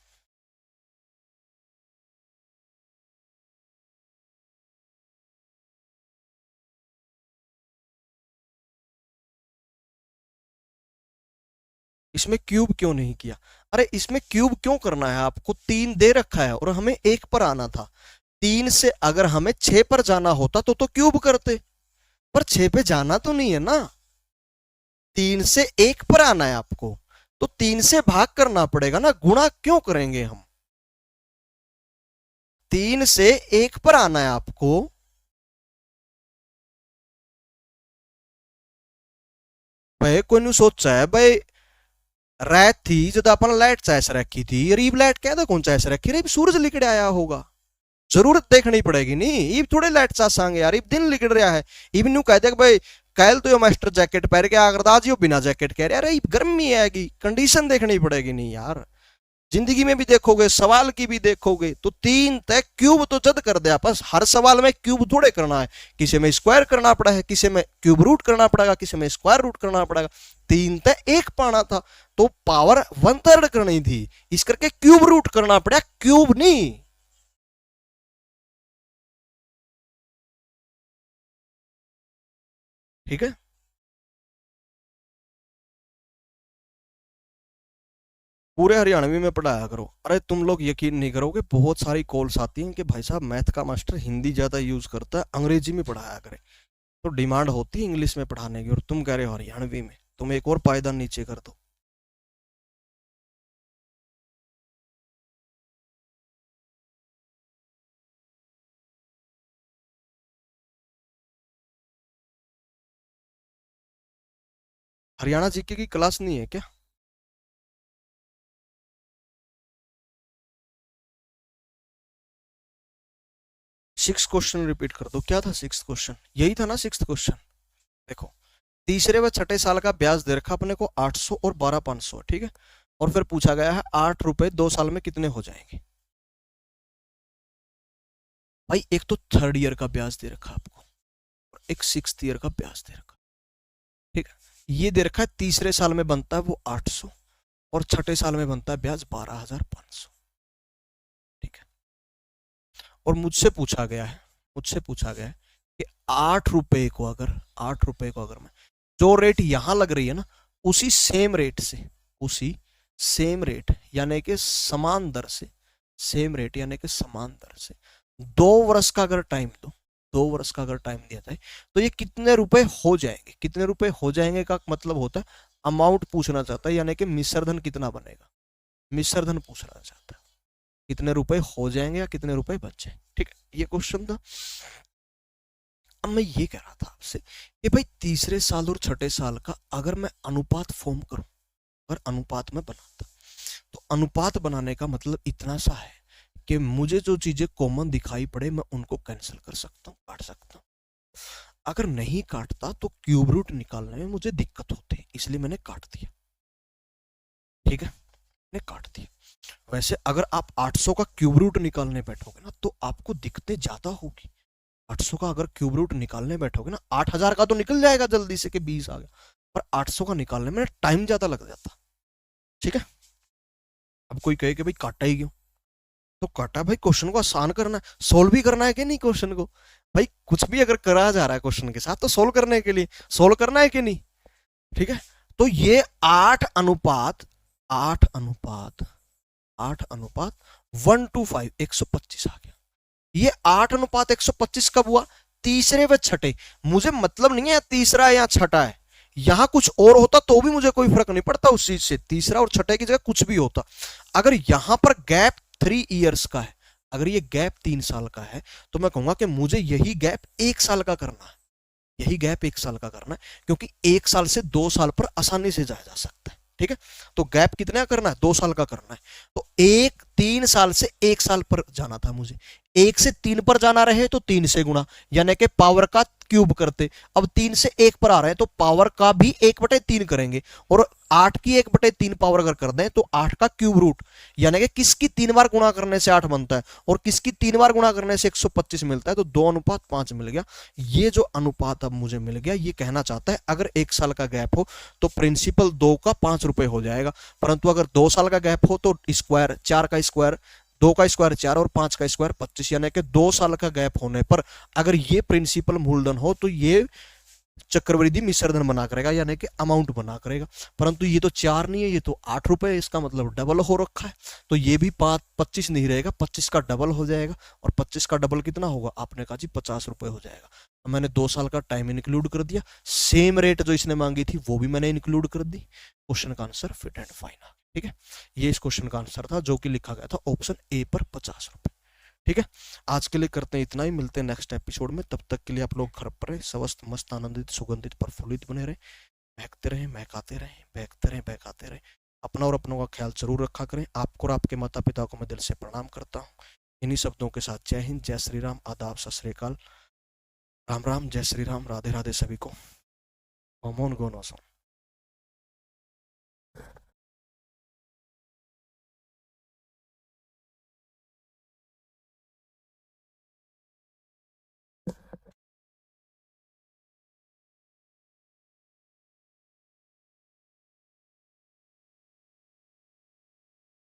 A: इसमें क्यूब क्यों नहीं किया? अरे इसमें क्यूब क्यों करना है आपको, 3 दे रखा है और हमें 1 पर आना था। 3 से अगर हमें 6 पर जाना होता तो क्यूब करते, पर 6 पे जाना तो नहीं है ना। 3 से 1 पर आना है आपको, तो 3 से भाग करना पड़ेगा ना, गुणा क्यों करेंगे हम? 3 से 1 पर आना है आपको, भाई कोई नहीं सोचा है भाई। रात थी जब अपन लाइट चाइस रखी थी, रीब लाइट कहता कौन चाइस रखी रे, सूरज लिकड़ आया होगा, जरूरत देखनी पड़ेगी नहीं। इब थोड़े लाइट चासांगे यार, इब दिन लिकड़ रहा है। इब न्यू कहते भाई कल तो यो मास्टर जैकेट पहन के आकर आज यो बिना जैकेट कह रहे, अरे गर्मी आएगी, कंडीशन देखनी पड़ेगी नहीं यार। जिंदगी में भी देखोगे, सवाल की भी देखोगे, तो 3 तक क्यूब तो जद कर दिया, बस हर सवाल में क्यूब थोड़े करना है, किसी में स्क्वायर करना पड़ा है, किसी में क्यूब रूट करना पड़ेगा, किसी में स्क्वायर रूट करना पड़ेगा। 3 तक 1 पाना था तो पावर 1/3 करनी थी, इस करके क्यूब रूट करना पड़ा, क्यूब नहीं। ठीक है, पूरे हरियाणवी में पढ़ाया करो। अरे तुम लोग यकीन नहीं करोगे, बहुत सारी कॉल्स आती हैं कि भाई साहब मैथ का मास्टर हिंदी ज्यादा यूज करता है, अंग्रेजी में पढ़ाया करे। तो डिमांड होती है इंग्लिश में पढ़ाने की, और तुम कह रहे हो हरियाणवी में, तुम एक और पायदान नीचे कर दो। हरियाणा जीके की क्लास नहीं है क्या? 6 क्वेश्चन रिपीट कर दो। क्या था 6 क्वेश्चन? यही था ना 6 क्वेश्चन। देखो, तीसरे व छठे साल का ब्याज दे रखा अपने को 800 और 12,500, ठीक है। और फिर पूछा गया है 8 रुपए 2 साल में कितने हो जाएंगे। भाई एक तो थर्ड ईयर का ब्याज दे रखा आपको, और एक 6th ईयर का ब्याज दे रखा, ठीक है। ये दे रखा है तीसरे साल में बनता है वो 800, और छठे साल में बनता है ब्याज 12,500, ठीक है। और मुझसे पूछा गया है कि 8 रुपए को अगर, 8 रुपए को अगर मैं, जो रेट यहां लग रही है ना, उसी सेम रेट से, उसी सेम रेट यानी कि समान दर से, सेम रेट यानी कि समान दर से 2 वर्ष का अगर टाइम दो, 2 वर्ष का अगर टाइम दिया जाए तो ये कितने रुपए हो जाएंगे। कितने रुपए हो जाएंगे का मतलब होता है अमाउंट पूछना चाहता है, यानी कि मिश्रधन कितना बनेगा, मिश्रधन पूछना चाहता है, कितने रुपए हो जाएंगे या कितने रुपए बच जाएंगे, ठीक है। ये क्वेश्चन था। अब मैं ये कह रहा था आपसे कि भाई तीसरे साल और छठे साल का अगर मैं अनुपात फॉर्म करूं, अगर अनुपात में बनाता, तो अनुपात बनाने का मतलब इतना सा है कि मुझे जो चीजें कॉमन दिखाई पड़े मैं उनको कैंसिल कर सकता हूँ, काट सकता हूँ। अगर नहीं काटता तो क्यूब रूट निकालने में मुझे दिक्कत होती है, इसलिए मैंने काट दिया, ठीक है। ने काट दिया। वैसे अगर आप 800 का क्यूब रूट निकालने बैठोगे ना तो आपको दिक्कतें ज्यादा होगी। 800 का अगर क्यूब रूट निकालने बैठोगे ना, 8000 का तो निकल जाएगा जल्दी से कि 20 आ गया, पर 800 का निकालने में टाइम ज्यादा लग जाता। ठीक है। अब कोई कहे कि भाई काटा ही क्यों, तो काटा भाई क्वेश्चन को आसान करना है, सोल्व भी करना है कि नहीं क्वेश्चन को। भाई कुछ भी अगर करा जा रहा है क्वेश्चन के साथ तो सोल्व करने के लिए सोल्व करना है कि नहीं। ठीक है। तो ये 8 अनुपात 1:5 125 आ गया। ये 8:125 कब हुआ, तीसरे व छठे। मुझे मतलब नहीं है तीसरा या छठा है, यहां कुछ और होता तो भी मुझे कोई फर्क नहीं पड़ता उस चीज से, तीसरा और छठे की जगह कुछ भी होता। अगर यहां पर गैप 3 ईयर्स का है, अगर ये गैप 3 साल का है, तो मैं कहूंगा कि मुझे यही गैप 1 साल का करना है, यही गैप 1 साल का करना है, क्योंकि 1 साल से 2 साल पर आसानी से जाया जा सकता है। ठीक है। तो गैप कितना का करना है, 2 साल का करना है। तो 3 साल से 1 साल पर जाना था मुझे, 1 से 3 पर जाना रहे तो 3 से गुणा, यानी कि पावर का क्यूब करते। अब 3 से 1 पर आ रहे हैं तो पावर का भी 1/3 करेंगे, और 8 की 1/3 पावर अगर कर दें तो 8 का क्यूब रूट, यानी कि किसकी 3 बार गुणा करने से 8 बनता है और किसकी 3 बार गुणा करने से 125 मिलता है, तो 2:5 मिल गया। ये जो अनुपात अब मुझे मिल गया, ये कहना चाहता है अगर 1 साल का गैप हो तो प्रिंसिपल 2 का 5 रुपए हो जाएगा, परंतु अगर 2 साल का गैप हो तो स्क्वायर 4 का स्क्वायर 2 का स्क्वायर 4 और 5 का स्क्वायर 25, यानी कि 2 साल का गैप होने पर अगर ये प्रिंसिपल मूलधन हो तो ये चक्रवृद्धि मिश्रधन बना करेगा, यानी कि अमाउंट बना करेगा। परंतु ये तो 4 नहीं है, ये तो 8 रुपए, इसका मतलब डबल हो रखा है, तो ये भी 25 नहीं रहेगा, 25 का डबल हो जाएगा। और 25 का डबल कितना होगा, आपने कहा जी 50 रुपए हो जाएगा। मैंने 2 साल का टाइम इंक्लूड कर दिया, सेम रेट जो इसने मांगी थी वो भी मैंने इंक्लूड कर दी, क्वेश्चन का आंसर फिट एंड फाइन आ गया। ठीक है। ये इस क्वेश्चन का आंसर था जो कि लिखा गया था ऑप्शन ए पर 50 रुपए। ठीक है। आज के लिए करते हैं इतना ही, मिलते हैं नेक्स्ट एपिसोड में। तब तक के लिए आप लोग घर पर रहे, स्वस्थ मस्त आनंदित सुगंधित प्रफुल्लित बने रहे, महकते रहे महकाते रहे, बहकते रहे बहकाते रहे। अपना और अपनों का ख्याल जरूर रखा करें। आपको और आपके माता पिता को मैं दिल से प्रणाम करता हूँ। इन्हीं शब्दों के साथ जय हिंद, जय श्री राम, आदाब, सत श्री अकाल, राम राम, जय श्री राम, राधे राधे सभी को। ओम गो